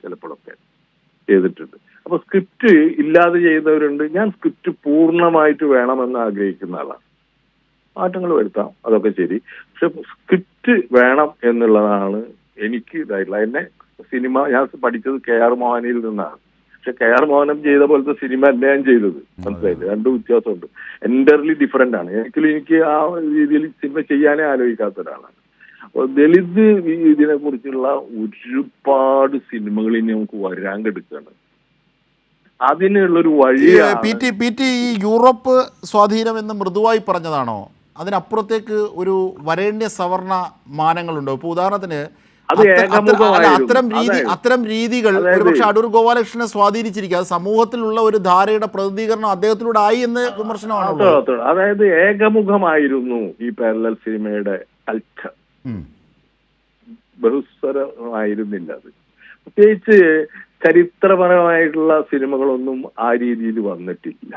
ചിലപ്പോഴൊക്കെ ചെയ്തിട്ടുണ്ട്. അപ്പൊ സ്ക്രിപ്റ്റ് ഇല്ലാതെ ചെയ്യുന്നവരുണ്ട്. ഞാൻ സ്ക്രിപ്റ്റ് പൂർണ്ണമായിട്ട് വേണമെന്ന് ആഗ്രഹിക്കുന്ന ആളാണ്. മാറ്റങ്ങൾ വരുത്താം, അതൊക്കെ ശരി. പക്ഷെ സ്ക്രിപ്റ്റ് വേണം എന്നുള്ളതാണ് എനിക്ക് ഇതായിട്ടുള്ള. എന്നെ സിനിമ ഞാൻ പഠിച്ചത് KR മോഹനിൽ നിന്നാണ്. പക്ഷെ KR മോഹനം ചെയ്ത പോലത്തെ സിനിമ അല്ല ഞാൻ ചെയ്തത്. മനസ്സിലായില്ലേ? രണ്ടും വ്യത്യാസമുണ്ട്. എൻ്റർലി ഡിഫറെന്റ് ആണ്. എനിക്ക് ആ രീതിയിൽ സിനിമ ചെയ്യാനേ ആലോചിക്കാത്ത ഒരാളാണ്. അപ്പോൾ ദളിത് ഇതിനെ കുറിച്ചുള്ള ഒരുപാട് സിനിമകൾ ഇനി നമുക്ക് വരാൻ കിടക്കുകയാണ്. അതിനുള്ളൊരു വഴിയാണ് പി ടി ഈ യൂറോപ്പ് സ്വാധീനം എന്ന് മൃദുവായി പറഞ്ഞതാണോ? അതിനപ്പുറത്തേക്ക് ഒരു വരേണ്യ സവർണ മാനങ്ങളുണ്ടോ? ഇപ്പോൾ ഉദാഹരണത്തിന് അത്തരം രീതികൾ ഒരുപക്ഷെ അടൂർ ഗോപാലകൃഷ്ണനെ സ്വാധീനിച്ചിരിക്കുക. അത് സമൂഹത്തിലുള്ള ഒരു ധാരയുടെ പ്രതിനിധീകരണം അദ്ദേഹത്തിലൂടെ ആയി എന്ന് വിമർശനമാണ്. അതായത് ഏകമുഖമായിരുന്നു ഈ പാരലൽ സിനിമയുടെ കൾച്ചർ, ബഹുസ്വരമായിരുന്നില്ല. അത് പ്രത്യേകിച്ച് ചരിത്രപരമായിട്ടുള്ള സിനിമകളൊന്നും ആ രീതിയിൽ വന്നിട്ടില്ല.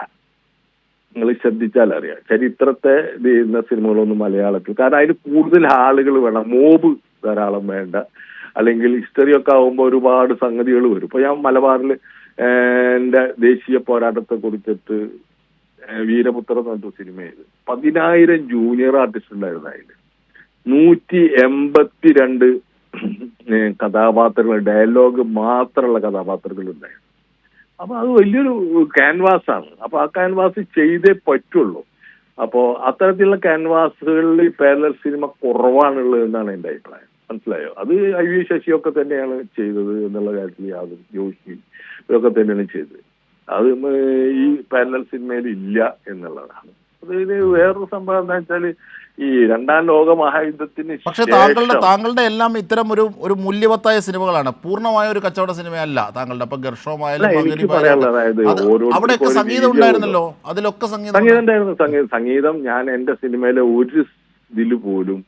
നിങ്ങൾ ശ്രദ്ധിച്ചാൽ അറിയാം, ചരിത്രത്തെ ഇത് ചെയ്യുന്ന സിനിമകളൊന്നും മലയാളത്തിൽ. കാരണം അതിന് കൂടുതൽ ആളുകൾ വേണം, മോബ് ധാരാളം വേണ്ട. അല്ലെങ്കിൽ ഹിസ്റ്ററി ഒക്കെ ആകുമ്പോൾ ഒരുപാട് സംഗതികൾ വരും. ഇപ്പൊ ഞാൻ മലബാറിൽ എൻ്റെ ദേശീയ പോരാട്ടത്തെ കുറിച്ചിട്ട് വീരപുത്ര എന്ന് പറഞ്ഞ സിനിമ ചെയ്ത് 10,000 ജൂനിയർ ആർട്ടിസ്റ്റ് ഉണ്ടായിരുന്നു. അതിൽ 182 കഥാപാത്രങ്ങൾ, ഡയലോഗ് മാത്രമുള്ള കഥാപാത്രങ്ങൾ ഉണ്ടായിരുന്നു. അപ്പൊ അത് വലിയൊരു ക്യാൻവാസാണ്. അപ്പൊ ആ ക്യാൻവാസ് ചെയ്തേ പറ്റുള്ളൂ. അപ്പോ അത്തരത്തിലുള്ള ക്യാൻവാസുകളിൽ പാരലൽ സിനിമ കുറവാണുള്ളത് എന്നാണ് എൻ്റെ അഭിപ്രായം. മനസ്സിലായോ? അത് IV ശശിയൊക്കെ തന്നെയാണ് ചെയ്തത് എന്നുള്ള കാര്യത്തിൽ യാതൊരു ജോഷി ഇതൊക്കെ തന്നെയാണ് ചെയ്തത്. അത് ഈ പാരലൽ സിനിമയിൽ ഇല്ല എന്നുള്ളതാണ്. അതിന് വേറൊരു സംഭവം എന്താ വെച്ചാൽ ഈ 2ാം ലോക മഹായുദ്ധത്തിന് പക്ഷെ താങ്കളുടെ എല്ലാം ഇത്തരം ഒരു മൂല്യവത്തായ സിനിമകളാണ്. പൂർണ്ണമായ ഒരു കച്ചവട സിനിമയല്ല താങ്കളുടെ. ഇപ്പൊ ഗർഷമായാലും അവിടെയൊക്കെ സംഗീതം ഉണ്ടായിരുന്നല്ലോ, അതിലൊക്കെ സംഗീതം ഞാൻ എന്റെ സിനിമയിലെ ഒരു ഇതിൽ പോലും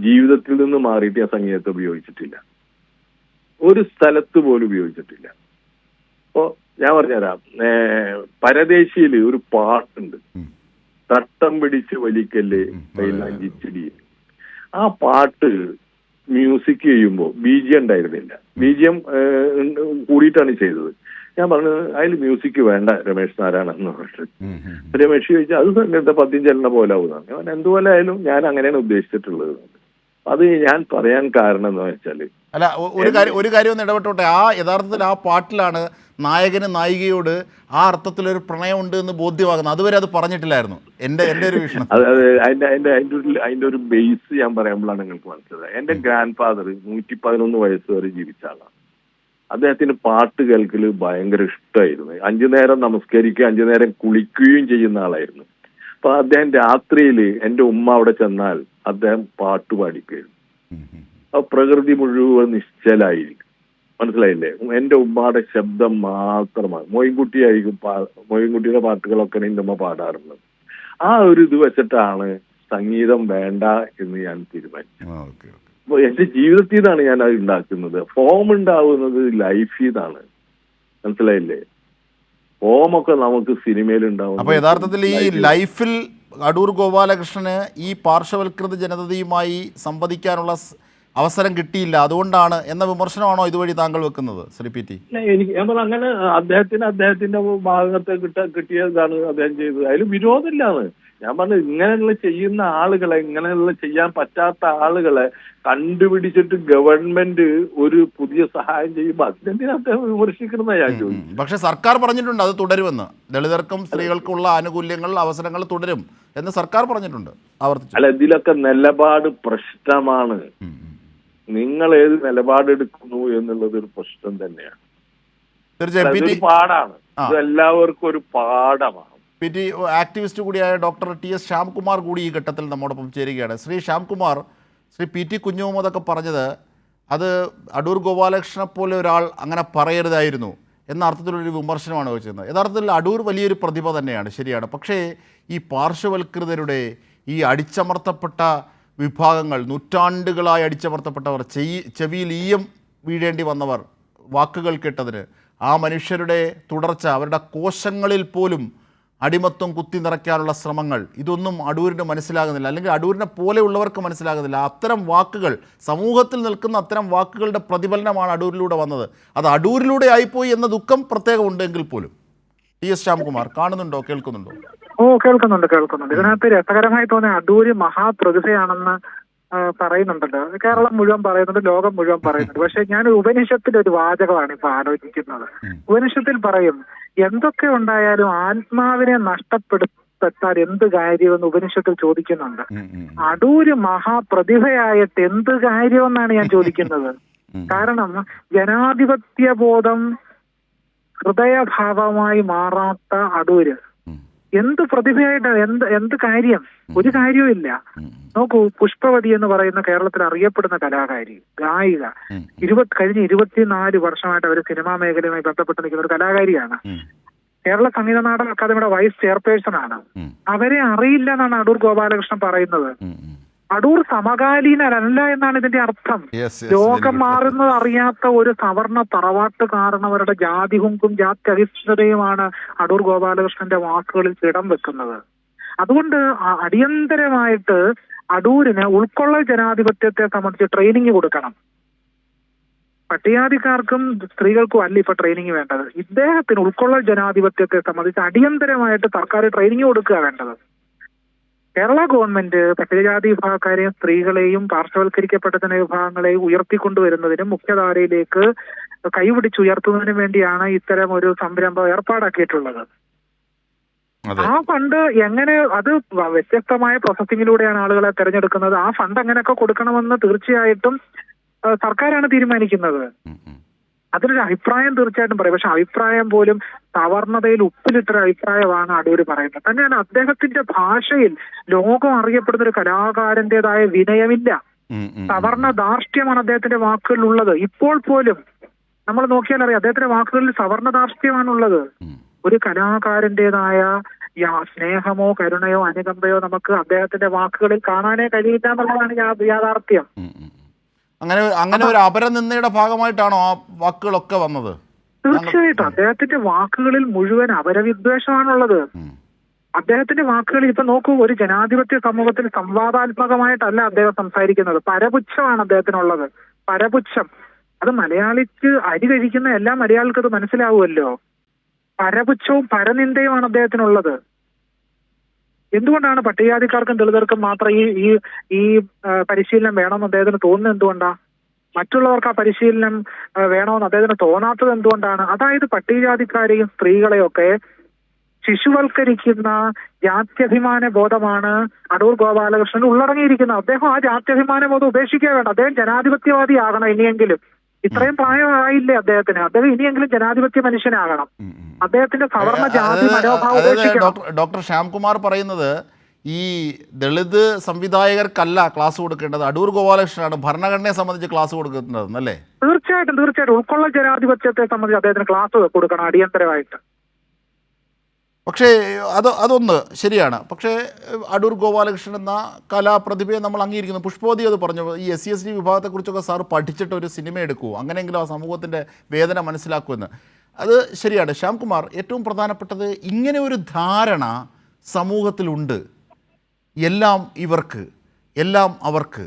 ജീവിതത്തിൽ നിന്ന് മാറിയിട്ട് ഞാൻ സംഗീതത്തെ ഉപയോഗിച്ചിട്ടില്ല. ഒരു സ്ഥലത്ത് പോലും ഉപയോഗിച്ചിട്ടില്ല. അപ്പോ ഞാൻ പറഞ്ഞുതരാം, പരദേശിയിൽ ഒരു പാട്ടുണ്ട്, തട്ടം പിടിച്ച് വലിക്കല്ലേ മൈലാഞ്ചിച്ചിടി. ആ പാട്ട് മ്യൂസിക് ചെയ്യുമ്പോൾ BGM ഉണ്ടായിരുന്നില്ല. BGM കൂടിയിട്ടാണ് ചെയ്തത്. ഞാൻ പറഞ്ഞു അതിൽ മ്യൂസിക് വേണ്ട രമേശ് നാരായണൻ എന്ന് പറഞ്ഞിട്ട്. രമേശ് ചോദിച്ചാൽ അത് സംഗീത പദ്യം ചെല്ലുന്ന പോലെ ആവുന്നതാണ്. ഞാൻ എന്തുപോലെ ആയാലും ഞാൻ അങ്ങനെയാണ് ഉദ്ദേശിച്ചിട്ടുള്ളത്. അത് ഞാൻ പറയാൻ കാരണം എന്ന് വെച്ചാല് അല്ല, ഒരു കാര്യം ഒന്ന് ഇടപെട്ടോട്ടെ. യഥാർത്ഥത്തിൽ ആ പാട്ടിലാണ് നായകന് നായികയോട് ആ അർത്ഥത്തിലൊരു പ്രണയമുണ്ട് എന്ന് ബോധ്യമാകുന്നത്. അതുവരെ അത് പറഞ്ഞിട്ടില്ലായിരുന്നു. എൻ്റെ ഒരു വീക്ഷണം. അതിന്റെ ഒരു ബേസ് ഞാൻ പറയുമ്പോഴാണ് നിങ്ങൾക്ക് മനസ്സിലായത്. എന്റെ ഗ്രാൻഡ് ഫാദർ 111 വയസ്സ് വരെ ജീവിച്ച ആളാണ്. അദ്ദേഹത്തിന് പാട്ട് കേൾക്കൽ ഭയങ്കര ഇഷ്ടമായിരുന്നു. 5 നേരം നമസ്കരിക്കുകയും 5 നേരം കുളിക്കുകയും ചെയ്യുന്ന ആളായിരുന്നു. അപ്പൊ അദ്ദേഹം രാത്രിയിൽ എൻ്റെ ഉമ്മ അവിടെ ചെന്നാൽ അദ്ദേഹം പാട്ട് പാടിക്കുകയായിരുന്നു. അപ്പൊ പ്രകൃതി മുഴുവൻ നിശ്ചലായിരിക്കും. മനസ്സിലായില്ലേ? എൻ്റെ ഉമ്മയുടെ ശബ്ദം മാത്രമാണ്. മോയിൻകുട്ടിയുടെ പാട്ടുകളൊക്കെ എൻ്റെ ഉമ്മ പാടാറുള്ളത്. ആ ഒരു ഇത് വെച്ചിട്ടാണ് സംഗീതം വേണ്ട എന്ന് ഞാൻ തീരുമാനിച്ചു. അപ്പൊ എന്റെ ജീവിതത്തിൽ നിന്നാണ് ഞാൻ അത് ഉണ്ടാക്കുന്നത്. ഫോം ഉണ്ടാവുന്നത് ലൈഫിൽ നിന്നാണ്. മനസ്സിലായില്ലേ? ഫോമൊക്കെ നമുക്ക് സിനിമയിൽ ഉണ്ടാവും. അപ്പൊ യഥാർത്ഥത്തിൽ ഈ ലൈഫിൽ അടൂർ ഗോപാലകൃഷ്ണന് ഈ പാർശ്വവൽകൃത ജനതയുമായി സംവദിക്കാനുള്ള അവസരം കിട്ടിയില്ല, അതുകൊണ്ടാണ് എന്ന വിമർശനമാണോ ഇതുവഴി താങ്കൾ വെക്കുന്നത് ശ്രീ പി ടി? ഞാൻ അങ്ങനെ അദ്ദേഹത്തിന്റെ ഭാഗത്തെ കിട്ടിയതാണ് അദ്ദേഹം ചെയ്തത്. അതിൽ വിരോധമില്ലാന്ന് ഞാൻ പറഞ്ഞു. ഇങ്ങനെയുള്ള ചെയ്യുന്ന ആളുകളെ, ഇങ്ങനെയുള്ള ചെയ്യാൻ പറ്റാത്ത ആളുകളെ കണ്ടുപിടിച്ചിട്ട് ഗവൺമെന്റ് ഒരു പുതിയ സഹായം ചെയ്യുമ്പോൾ അതിനെന്തിനാ അദ്ദേഹം വിമർശിക്കണമെന്ന് ഞാൻ ചോദിച്ചു. പക്ഷെ സർക്കാർ പറഞ്ഞിട്ടുണ്ട് അത് തുടരുമെന്ന്. ദളിതർക്കും സ്ത്രീകൾക്കുള്ള ആനുകൂല്യങ്ങൾ, അവസരങ്ങൾ തുടരും എന്ന് സർക്കാർ പറഞ്ഞിട്ടുണ്ട്. അല്ല, ഇതിലൊക്കെ നിലപാട് പ്രശ്നമാണ്. നിങ്ങൾ ഏത് നിലപാടെടുക്കുന്നു എന്നുള്ളത് ഒരു പ്രശ്നം തന്നെയാണ്. തീർച്ചയായും പാടാണ്. ഇത് എല്ലാവർക്കും ഒരു പാഠമാണ്. പി ടി ആക്ടിവിസ്റ്റ് കൂടിയായ ഡോക്ടർ TS ശ്യാംകുമാർ കൂടി ഈ ഘട്ടത്തിൽ നമ്മോടൊപ്പം ചേരുകയാണ്. ശ്രീ ശ്യാംകുമാർ, ശ്രീ PT കുഞ്ഞുമുഹമ്മദൊക്കെ പറഞ്ഞത് അത് അടൂർ ഗോപാലകൃഷ്ണനെ പോലെ ഒരാൾ അങ്ങനെ പറയരുതായിരുന്നു എന്ന അർത്ഥത്തിലൊരു വിമർശനമാണ് വെച്ചിരുന്നത്. യഥാർത്ഥത്തിൽ അടൂർ വലിയൊരു പ്രതിഭ തന്നെയാണ്, ശരിയാണ്. പക്ഷേ ഈ പാർശ്വവൽകൃതരുടെ, ഈ അടിച്ചമർത്തപ്പെട്ട വിഭാഗങ്ങൾ, നൂറ്റാണ്ടുകളായി അടിച്ചമർത്തപ്പെട്ടവർ, ചെവിയിൽ ഈയം വീഴേണ്ടി വന്നവർ, വാക്കുകൾ കേട്ടതിന്, ആ മനുഷ്യരുടെ തുടർച്ച, അവരുടെ കോശങ്ങളിൽ പോലും അടിമത്വം കുത്തി നിറയ്ക്കാനുള്ള ശ്രമങ്ങൾ, ഇതൊന്നും അടൂരിന് മനസ്സിലാകുന്നില്ല, അല്ലെങ്കിൽ അടൂരിനെ പോലെയുള്ളവർക്ക് മനസ്സിലാകുന്നില്ല. അത്തരം വാക്കുകൾ, സമൂഹത്തിൽ നിൽക്കുന്ന അത്തരം വാക്കുകളുടെ പ്രതിഫലനമാണ് അടൂരിലൂടെ വന്നത്. അത് അടൂരിലൂടെ ആയിപ്പോയി എന്ന ദുഃഖം പ്രത്യേകം ഉണ്ടെങ്കിൽ പോലും. TS ശ്യാംകുമാർ കാണുന്നുണ്ടോ, കേൾക്കുന്നുണ്ടോ? കേൾക്കുന്നുണ്ട്. ഇതിനകത്ത് രസകരമായി തോന്നിയ അടൂര് മഹാപ്രതിഭയാണെന്ന് പറയുന്നുണ്ടല്ലോ, കേരളം മുഴുവൻ പറയുന്നുണ്ട്, ലോകം മുഴുവൻ പറയുന്നുണ്ട്. പക്ഷെ ഞാൻ ഉപനിഷത്തിന്റെ ഒരു വാചകമാണ് ഇപ്പൊ ആലോചിക്കുന്നത്. ഉപനിഷത്തിൽ പറയും, എന്തൊക്കെ ഉണ്ടായാലും ആത്മാവിനെ നഷ്ടപ്പെടുത്താൻ എന്ത് കാര്യമെന്ന് ഉപനിഷത്തിൽ ചോദിക്കുന്നുണ്ട്. അടൂര് മഹാപ്രതിഭയായിട്ട് എന്ത് കാര്യമെന്നാണ് ഞാൻ ചോദിക്കുന്നത്. കാരണം ജനാധിപത്യ ബോധം ഹൃദയഭാവമായി മാറാത്ത അടൂര് എന്ത് പ്രതിഭയായിട്ട് എന്ത് കാര്യം? ഒരു കാര്യവും ഇല്ല. നോക്കൂ, പുഷ്പവതി എന്ന് പറയുന്ന കേരളത്തിൽ അറിയപ്പെടുന്ന കലാകാരി, ഗായിക, കഴിഞ്ഞ 24 വർഷമായിട്ട് അവർ സിനിമാ മേഖലയുമായി ബന്ധപ്പെട്ട് നിൽക്കുന്ന ഒരു കലാകാരിയാണ്. കേരള സംഗീത നാടക അക്കാദമിയുടെ വൈസ് ചെയർപേഴ്സൺ ആണ്. അവരെ അറിയില്ല എന്നാണ് അടൂർ ഗോപാലകൃഷ്ണൻ പറയുന്നത്. അടൂർ സമകാലീനല്ല എന്നാണ് ഇതിന്റെ അർത്ഥം. ലോകം മാറുന്നത് അറിയാത്ത ഒരു സവർണ തറവാട്ടുകാരനവരുടെ ജാതിഹുങ്കും ജാത്യഹിഷ്ണുതയുമാണ് അടൂർ ഗോപാലകൃഷ്ണന്റെ വാക്കുകളിൽ ഇടം വെക്കുന്നത്. അതുകൊണ്ട് അടിയന്തരമായിട്ട് അടൂരിന് ഉൾക്കൊള്ളൽ ജനാധിപത്യത്തെ സംബന്ധിച്ച് ട്രെയിനിങ് കൊടുക്കണം. പട്ടികജാതിക്കാർക്കും സ്ത്രീകൾക്കും അല്ല ഇപ്പൊ ട്രെയിനിങ് വേണ്ടത്. ഇദ്ദേഹത്തിന് ഉൾക്കൊള്ളൽ ജനാധിപത്യത്തെ സംബന്ധിച്ച് അടിയന്തരമായിട്ട് സർക്കാർ ട്രെയിനിങ് കൊടുക്കുക വേണ്ടത്. കേരള ഗവൺമെന്റ് പട്ടികജാതി വിഭാഗക്കാരെയും സ്ത്രീകളെയും പാർശ്വവൽക്കരിക്കപ്പെട്ട വിഭാഗങ്ങളെയും ഉയർത്തിക്കൊണ്ടുവരുന്നതിനും മുഖ്യധാരയിലേക്ക് കൈപിടിച്ചുയർത്തുന്നതിനും വേണ്ടിയാണ് ഇത്തരം ഒരു സംരംഭം ഏർപ്പാടാക്കിയിട്ടുള്ളത്. ആ ഫണ്ട് എങ്ങനെ, അത് വ്യത്യസ്തമായ പ്രോസസ്സിങ്ങിലൂടെയാണ് ആളുകളെ തെരഞ്ഞെടുക്കുന്നത്. ആ ഫണ്ട് എങ്ങനെയൊക്കെ കൊടുക്കണമെന്ന് തീർച്ചയായിട്ടും സർക്കാരാണ് തീരുമാനിക്കുന്നത്. അതിനൊരു അഭിപ്രായം തീർച്ചയായിട്ടും പറയും. പക്ഷെ അഭിപ്രായം പോലും സവർണതയിൽ ഉപ്പിലിട്ടൊരു അഭിപ്രായമാണ് അടൂര് പറയുന്നത്. തന്നെയാണ് അദ്ദേഹത്തിന്റെ ഭാഷയിൽ ലോകം അറിയപ്പെടുന്ന ഒരു കലാകാരന്റേതായ വിനയമില്ല. സവർണ ധാർഷ്ട്യമാണ് അദ്ദേഹത്തിന്റെ വാക്കുകളിൽ ഉള്ളത്. ഇപ്പോൾ പോലും നമ്മൾ നോക്കിയാൽ അറിയാം, അദ്ദേഹത്തിന്റെ വാക്കുകളിൽ സവർണ ധാർഷ്ട്യമാണുള്ളത്. ഒരു കലാകാരന്റേതായ സ്നേഹമോ കരുണയോ അനുകമ്പയോ നമുക്ക് അദ്ദേഹത്തിന്റെ വാക്കുകളിൽ കാണാനേ കഴിയില്ല എന്നുള്ളതാണ് യാഥാർത്ഥ്യം. അങ്ങനെ ഒരു അപരനിന്ദയുടെ ഭാഗമായിട്ടാണോ ആ വാക്കുകളൊക്കെ വന്നത്? തീർച്ചയായിട്ടും അദ്ദേഹത്തിന്റെ വാക്കുകളിൽ മുഴുവൻ അപരവിദ്വേഷമാണുള്ളത്. അദ്ദേഹത്തിന്റെ വാക്കുകളിൽ ഇപ്പൊ നോക്കൂ, ഒരു ജനാധിപത്യ സമൂഹത്തിൽ സംവാദാത്മകമായിട്ടല്ല അദ്ദേഹം സംസാരിക്കുന്നത്. പരപുച്ഛമാണ് അദ്ദേഹത്തിനുള്ളത്. പരപുച്ഛം. അത് മലയാളിക്ക് അരി കഴിക്കുന്ന എല്ലാ മലയാളികൾക്ക് അത് മനസ്സിലാവുമല്ലോ. പരപുച്ഛവും പരനിന്ദയുമാണ് അദ്ദേഹത്തിനുള്ളത്. എന്തുകൊണ്ടാണ് പട്ടികജാതിക്കാർക്കും ദളിതർക്കും മാത്രം ഈ പരിശീലനം വേണമെന്ന് അദ്ദേഹത്തിന് തോന്നുന്നത് എന്തുകൊണ്ടാ? മറ്റുള്ളവർക്ക് ആ പരിശീലനം വേണമെന്ന് അദ്ദേഹത്തിന് തോന്നാത്തത് എന്തുകൊണ്ടാണ്? അതായത് പട്ടികജാതിക്കാരെയും സ്ത്രീകളെയും ഒക്കെ ശിശുവൽക്കരിക്കുന്ന ജാത്യഭിമാന ബോധമാണ് അടൂർ ഗോപാലകൃഷ്ണൻ ഉള്ളടങ്ങിയിരിക്കുന്നത്. അദ്ദേഹം ആ ജാത്യഭിമാന ബോധം ഉപേക്ഷിക്കാൻ വേണ്ട. അദ്ദേഹം ജനാധിപത്യവാദിയാകണം ഇനിയെങ്കിലും. ഇത്രയും പ്രായമായില്ലേ അദ്ദേഹത്തിന്? അദ്ദേഹം ഇനിയെങ്കിലും ജനാധിപത്യ മനുഷ്യനാകണം. അദ്ദേഹത്തിന്റെ സവർണ ജാതി മനോഭാവം ഉപേക്ഷിക്കണം. ഡോക്ടർ ശ്യാംകുമാർ പറയുന്നത് ഈ ദളിത് സംവിധായകർക്കല്ല ക്ലാസ് കൊടുക്കേണ്ടത്, അടൂർ ഗോപാലകൃഷ്ണനാണ് ഭരണഘടനയെ സംബന്ധിച്ച് ക്ലാസ് കൊടുക്കുന്നത് അല്ലേ? തീർച്ചയായിട്ടും ഉൾക്കൊള്ളൽ ജനാധിപത്യത്തെ സംബന്ധിച്ച് അദ്ദേഹത്തിന് ക്ലാസ് കൊടുക്കണം അടിയന്തരമായിട്ട്. പക്ഷേ അതൊന്ന് ശരിയാണ്. പക്ഷേ അടൂർ ഗോപാലകൃഷ്ണൻ എന്ന കലാപ്രതിഭയെ നമ്മൾ അംഗീകരിക്കുന്നു. പുഷ്പവതി അത് പറഞ്ഞു, ഈ SC/ST വിഭാഗത്തെക്കുറിച്ചൊക്കെ സാർ പഠിച്ചിട്ട് ഒരു സിനിമ എടുക്കൂ, അങ്ങനെയെങ്കിലും ആ സമൂഹത്തിൻ്റെ വേദന മനസ്സിലാക്കുമെന്ന്. അത് ശരിയാണ്. ശ്യാംകുമാർ, ഏറ്റവും പ്രധാനപ്പെട്ടത് ഇങ്ങനെ ഒരു ധാരണ സമൂഹത്തിലുണ്ട്. എല്ലാം ഇവർക്ക്, എല്ലാം അവർക്ക്,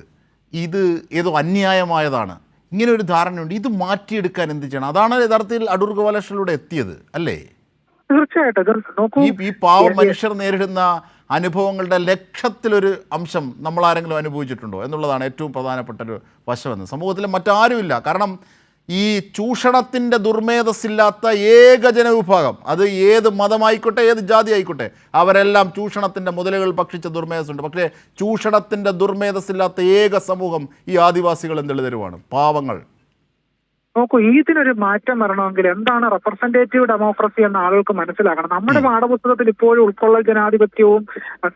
ഇത് ഏതോ അന്യായമായതാണ്, ഇങ്ങനെ ഒരു ധാരണയുണ്ട്. ഇത് മാറ്റിയെടുക്കാൻ എന്ത് ചെയ്യണം? അതാണ് യഥാർത്ഥത്തിൽ അടൂർ ഗോപാലകൃഷ്ണനിലൂടെ എത്തിയത് അല്ലേ? തീർച്ചയായിട്ടും. ഈ പാവ മനുഷ്യർ നേരിടുന്ന അനുഭവങ്ങളുടെ ലക്ഷത്തിലൊരു അംശം നമ്മൾ ആരെങ്കിലും അനുഭവിച്ചിട്ടുണ്ടോ എന്നുള്ളതാണ് ഏറ്റവും പ്രധാനപ്പെട്ട ഒരു വശമെന്ന്. സമൂഹത്തിൽ മറ്റാരുമില്ല. കാരണം ഈ ചൂഷണത്തിൻ്റെ ദുർമേധസ്സില്ലാത്ത ഏക ജനവിഭാഗം, അത് ഏത് മതമായിക്കോട്ടെ ഏത് ജാതി ആയിക്കോട്ടെ, അവരെല്ലാം ചൂഷണത്തിൻ്റെ മുതലുകൾ ഭക്ഷിച്ച ദുർമേധസ്സുണ്ട്. പക്ഷേ ചൂഷണത്തിൻ്റെ ദുർമേധസ്സില്ലാത്ത ഏക സമൂഹം ഈ ആദിവാസികളും ദളിതരുമാണ്, പാവങ്ങൾ. നോക്കൂ, ഇതിനൊരു മാറ്റം വരണമെങ്കിൽ എന്താണ് റെപ്രസെന്റേറ്റീവ് ഡെമോക്രസി എന്ന ആളുകൾക്ക് മനസ്സിലാക്കണം. നമ്മുടെ പാഠപുസ്തകത്തിൽ ഇപ്പോഴും ഉൾക്കൊള്ളൽ ജനാധിപത്യവും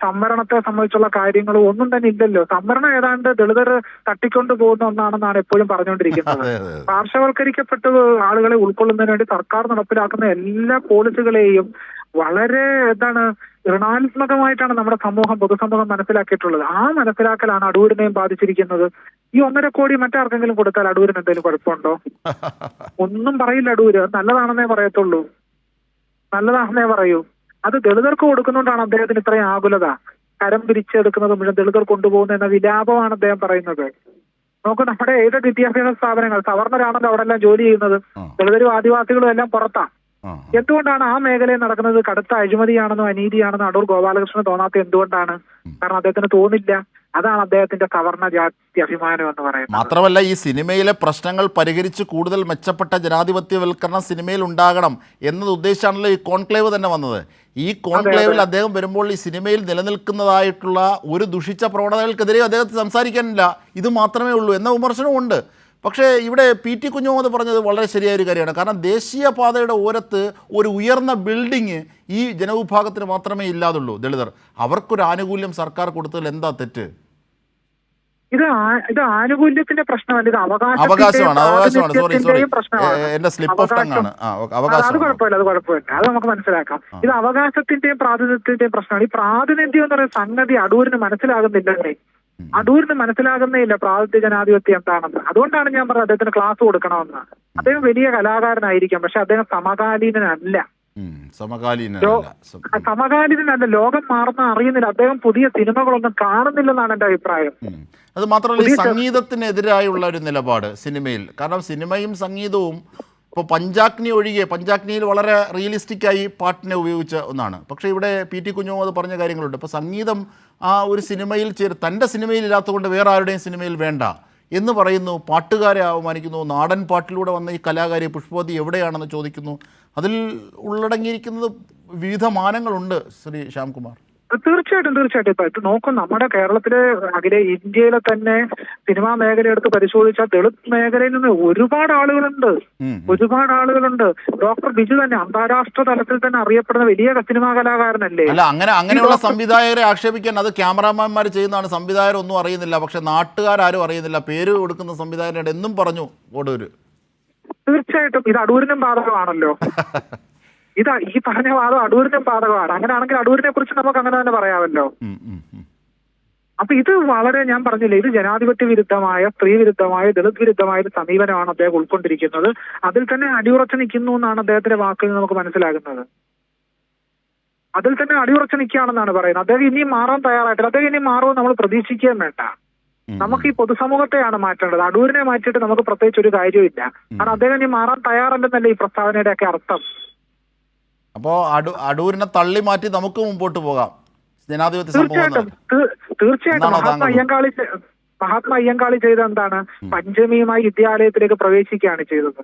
സംവരണത്തെ സംബന്ധിച്ചുള്ള കാര്യങ്ങളും ഒന്നും തന്നെ ഇല്ലല്ലോ. സംവരണം ഏതാണ്ട് ദളിതർ തട്ടിക്കൊണ്ടു പോകുന്ന ഒന്നാണെന്നാണ് എപ്പോഴും പറഞ്ഞുകൊണ്ടിരിക്കുന്നത്. പാർശ്വവൽക്കരിക്കപ്പെട്ട ആളുകളെ ഉൾക്കൊള്ളുന്നതിന് വേണ്ടി സർക്കാർ നടപ്പിലാക്കുന്ന എല്ലാ പോളിസികളെയും വളരെ ഋണാത്മകമായിട്ടാണ് നമ്മുടെ പൊതുസമൂഹം മനസ്സിലാക്കിയിട്ടുള്ളത്. ആ മനസ്സിലാക്കലാണ് അടൂരിനെയും ബാധിച്ചിരിക്കുന്നത്. ഈ 1.5 കോടി മറ്റാർക്കെങ്കിലും കൊടുത്താൽ അടൂരിന് എന്തെങ്കിലും കുഴപ്പമുണ്ടോ? ഒന്നും പറയില്ല അടൂര്. നല്ലതാണെന്നേ പറയത്തുള്ളൂ, നല്ലതാണെന്നേ പറയൂ. അത് ദളിതർക്ക് കൊടുക്കുന്നുകൊണ്ടാണ് അദ്ദേഹത്തിന് ഇത്രയും ആകുലത. കരം പിരിച്ചെടുക്കുന്നത് മുഴുവൻ ദളിതർ കൊണ്ടുപോകുന്ന എന്ന വിലാപമാണ് അദ്ദേഹം പറയുന്നത്. നോക്കൂ, നമ്മുടെ ഏതൊക്കെ വിദ്യാഭ്യാസ സ്ഥാപനങ്ങൾ സവർണരാണല്ലോ അവിടെ എല്ലാം ജോലി ചെയ്യുന്നത്. ദളിതരും ആദിവാസികളും എല്ലാം പുറത്താ. എന്തുകൊണ്ടാണ് ആ മേഖലയിൽ നടക്കുന്നത് കടുത്ത അഴിമതിയാണെന്നോ അനീതിയാണെന്നോ അടൂർ ഗോപാലകൃഷ്ണന് തോന്നാത്ത എന്തുകൊണ്ടാണ്? കാരണം അദ്ദേഹത്തിന് തോന്നില്ല. അതാണ് അദ്ദേഹത്തിന്റെ സവർണ ജാതി അഭിമാനം എന്ന് പറയുന്നത്. മാത്രമല്ല ഈ സിനിമയിലെ പ്രശ്നങ്ങൾ പരിഹരിച്ച് കൂടുതൽ മെച്ചപ്പെട്ട ജനാധിപത്യവൽക്കരണം സിനിമയിൽ ഉണ്ടാകണം എന്നത് ഉദ്ദേശിച്ചാണല്ലോ ഈ കോൺക്ലേവ് തന്നെ വന്നത്. ഈ കോൺക്ലേവിൽ അദ്ദേഹം വരുമ്പോൾ ഈ സിനിമയിൽ നിലനിൽക്കുന്നതായിട്ടുള്ള ഒരു ദുഷിച്ച പ്രവണതകൾക്കെതിരെ അദ്ദേഹത്തിന് സംസാരിക്കാനില്ല, ഇത് മാത്രമേ ഉള്ളൂ എന്ന വിമർശനമുണ്ട്. പക്ഷേ ഇവിടെ PT കുഞ്ഞുമുഹമ്മദ് പറഞ്ഞത് വളരെ ശരിയായ ഒരു കാര്യമാണ്. കാരണം ദേശീയപാതയുടെ ഓരത്ത് ഒരു ഉയർന്ന ബിൽഡിങ് ഈ ജനവിഭാഗത്തിന് മാത്രമേ ഇല്ലാതുള്ളൂ. ദളിതർ, അവർക്കൊരു ആനുകൂല്യം സർക്കാർ കൊടുത്തതിൽ എന്താ തെറ്റ്? ഇത് ആനുകൂല്യത്തിന്റെ പ്രശ്നമല്ല, ഇത് അവകാശമാണ്. സോറി, പ്രശ്നമാണ്. എന്റെ സ്ലിപ്പ് ഓഫ് ടങ് ആണ്. അത് കുഴപ്പമില്ല, അത് നമുക്ക് മനസ്സിലാക്കാം. ഇത് അവകാശത്തിന്റെയും പ്രാതിനിധ്യത്തിന്റെയും പ്രശ്നമാണ്. ഈ പ്രാതിനിധ്യം എന്ന് പറയുന്ന സംഗതി അടൂരിന് മനസ്സിലാകുന്നില്ലല്ലേ? അടൂരിന് മനസ്സിലാകുന്നേ ഇല്ല പ്രാതിനിധ്യ ജനാധിപത്യം എന്താണെന്ന്. അതുകൊണ്ടാണ് ഞാൻ പറഞ്ഞത് അദ്ദേഹത്തിന് ക്ലാസ് കൊടുക്കണമെന്ന്. അദ്ദേഹം വലിയ കലാകാരനായിരിക്കാം, പക്ഷെ അദ്ദേഹം സമകാലീനനല്ല. സമകാലീനല്ല, ലോകം മാറുന്ന അറിയുന്നില്ല. അദ്ദേഹം പുതിയ സിനിമകളൊന്നും കാണുന്നില്ലെന്നാണ് എന്റെ അഭിപ്രായം. അത് മാത്രമല്ല ഈ സംഗീതത്തിനെതിരായുള്ള ഒരു നിലപാട് സിനിമയിൽ. കാരണം സിനിമയും സംഗീതവും ഇപ്പോൾ പഞ്ചാഗ്നി ഒഴികെ, പഞ്ചാഗ്നിയിൽ വളരെ റിയലിസ്റ്റിക്കായി പാട്ടിനെ ഉപയോഗിച്ച ഒന്നാണ്. പക്ഷേ ഇവിടെ PT കുഞ്ഞുമുഹമ്മദ് പറഞ്ഞ കാര്യങ്ങളുണ്ട്. ഇപ്പോൾ സംഗീതം ആ ഒരു സിനിമയിൽ തൻ്റെ സിനിമയിൽ ഇല്ലാത്തതുകൊണ്ട് വേറെ ആരുടെയും സിനിമയിൽ വേണ്ട എന്ന് പറയുന്നു, പാട്ടുകാരെ അവമാനിക്കുന്നു. നാടൻ പാട്ടിലൂടെ വന്ന ഈ കലാകാരി പുഷ്പവതി എവിടെയാണെന്ന് ചോദിക്കുന്നു. അതിൽ ഉള്ളടങ്ങിയിരിക്കുന്നത് വിവിധ മാനങ്ങളുണ്ട്. ശ്രീ ശ്യാംകുമാർ. തീർച്ചയായിട്ടും ഇപ്പൊ ഇത് നോക്കും, നമ്മുടെ കേരളത്തിലെ ഇന്ത്യയിലെ തന്നെ സിനിമാ മേഖല എടുത്ത് പരിശോധിച്ചാൽ ദളിത് മേഖലയിൽ നിന്ന് ഒരുപാട് ആളുകളുണ്ട്. ഡോക്ടർ ബിജു തന്നെ അന്താരാഷ്ട്ര തലത്തിൽ തന്നെ അറിയപ്പെടുന്ന വലിയ സിനിമാ കലാകാരനല്ലേ? അല്ല, അങ്ങനെയുള്ള സംവിധായകരെ ആക്ഷേപിക്കാൻ അത് ക്യാമറാമാൻമാർ ചെയ്യുന്നതാണ്. സംവിധായകരൊന്നും അറിയുന്നില്ല, പക്ഷെ നാട്ടുകാരും അറിയുന്നില്ല. പേര് കൊടുക്കുന്ന സംവിധായകരുടെ എന്നും പറഞ്ഞു ഓടൂര്. തീർച്ചയായിട്ടും ഇത് അടൂരിനും ബാധകമാണല്ലോ. ഈ പറഞ്ഞ വാദം അടൂരിനും ബാധകമാണ്. അങ്ങനെയാണെങ്കിൽ അടൂരിനെ കുറിച്ച് നമുക്ക് അങ്ങനെ തന്നെ പറയാമല്ലോ. അപ്പൊ ഇത് വളരെ, ഞാൻ പറഞ്ഞില്ലേ, ഇത് ജനാധിപത്യ വിരുദ്ധമായ, സ്ത്രീ വിരുദ്ധമായ, ദളിത് വിരുദ്ധമായ ഒരു സമീപനമാണ് അദ്ദേഹം ഉൾക്കൊണ്ടിരിക്കുന്നത്. അതിൽ തന്നെ അടിയുറച്ചു നിൽക്കുന്നു എന്നാണ് അദ്ദേഹത്തിന്റെ വാക്കുകൾ നമുക്ക് മനസ്സിലാകുന്നത്. അതിൽ തന്നെ അടിയുറച്ചു നിൽക്കുകയാണെന്നാണ് പറയുന്നത്. അദ്ദേഹം ഇനിയും മാറാൻ തയ്യാറായിട്ടില്ല. അദ്ദേഹം ഇനിയും മാറുമെന്ന് നമ്മൾ പ്രതീക്ഷിക്കുകയും വേണ്ട. നമുക്ക് ഈ പൊതുസമൂഹത്തെയാണ് മാറ്റേണ്ടത്. അടൂരിനെ മാറ്റിയിട്ട് നമുക്ക് പ്രത്യേകിച്ച് ഒരു കാര്യമില്ല. കാരണം അദ്ദേഹം ഇനി മാറാൻ തയ്യാറല്ലെന്നല്ലേ ഈ പ്രസ്താവനയുടെ ഒക്കെ അർത്ഥം. അപ്പോൾ അടൂരിനെ തള്ളി മാറ്റി നമുക്ക് മുമ്പോട്ട് പോകാം ജനാധിപത്യ സമൂഹം. തീർച്ചയായിട്ടും മഹാത്മാ അയ്യങ്കാളി ചെയ്ത എന്താണ്? പഞ്ചമിയുമായി വിദ്യാലയത്തിലേക്ക് പ്രവേശിക്കുകയാണ് ചെയ്തത്.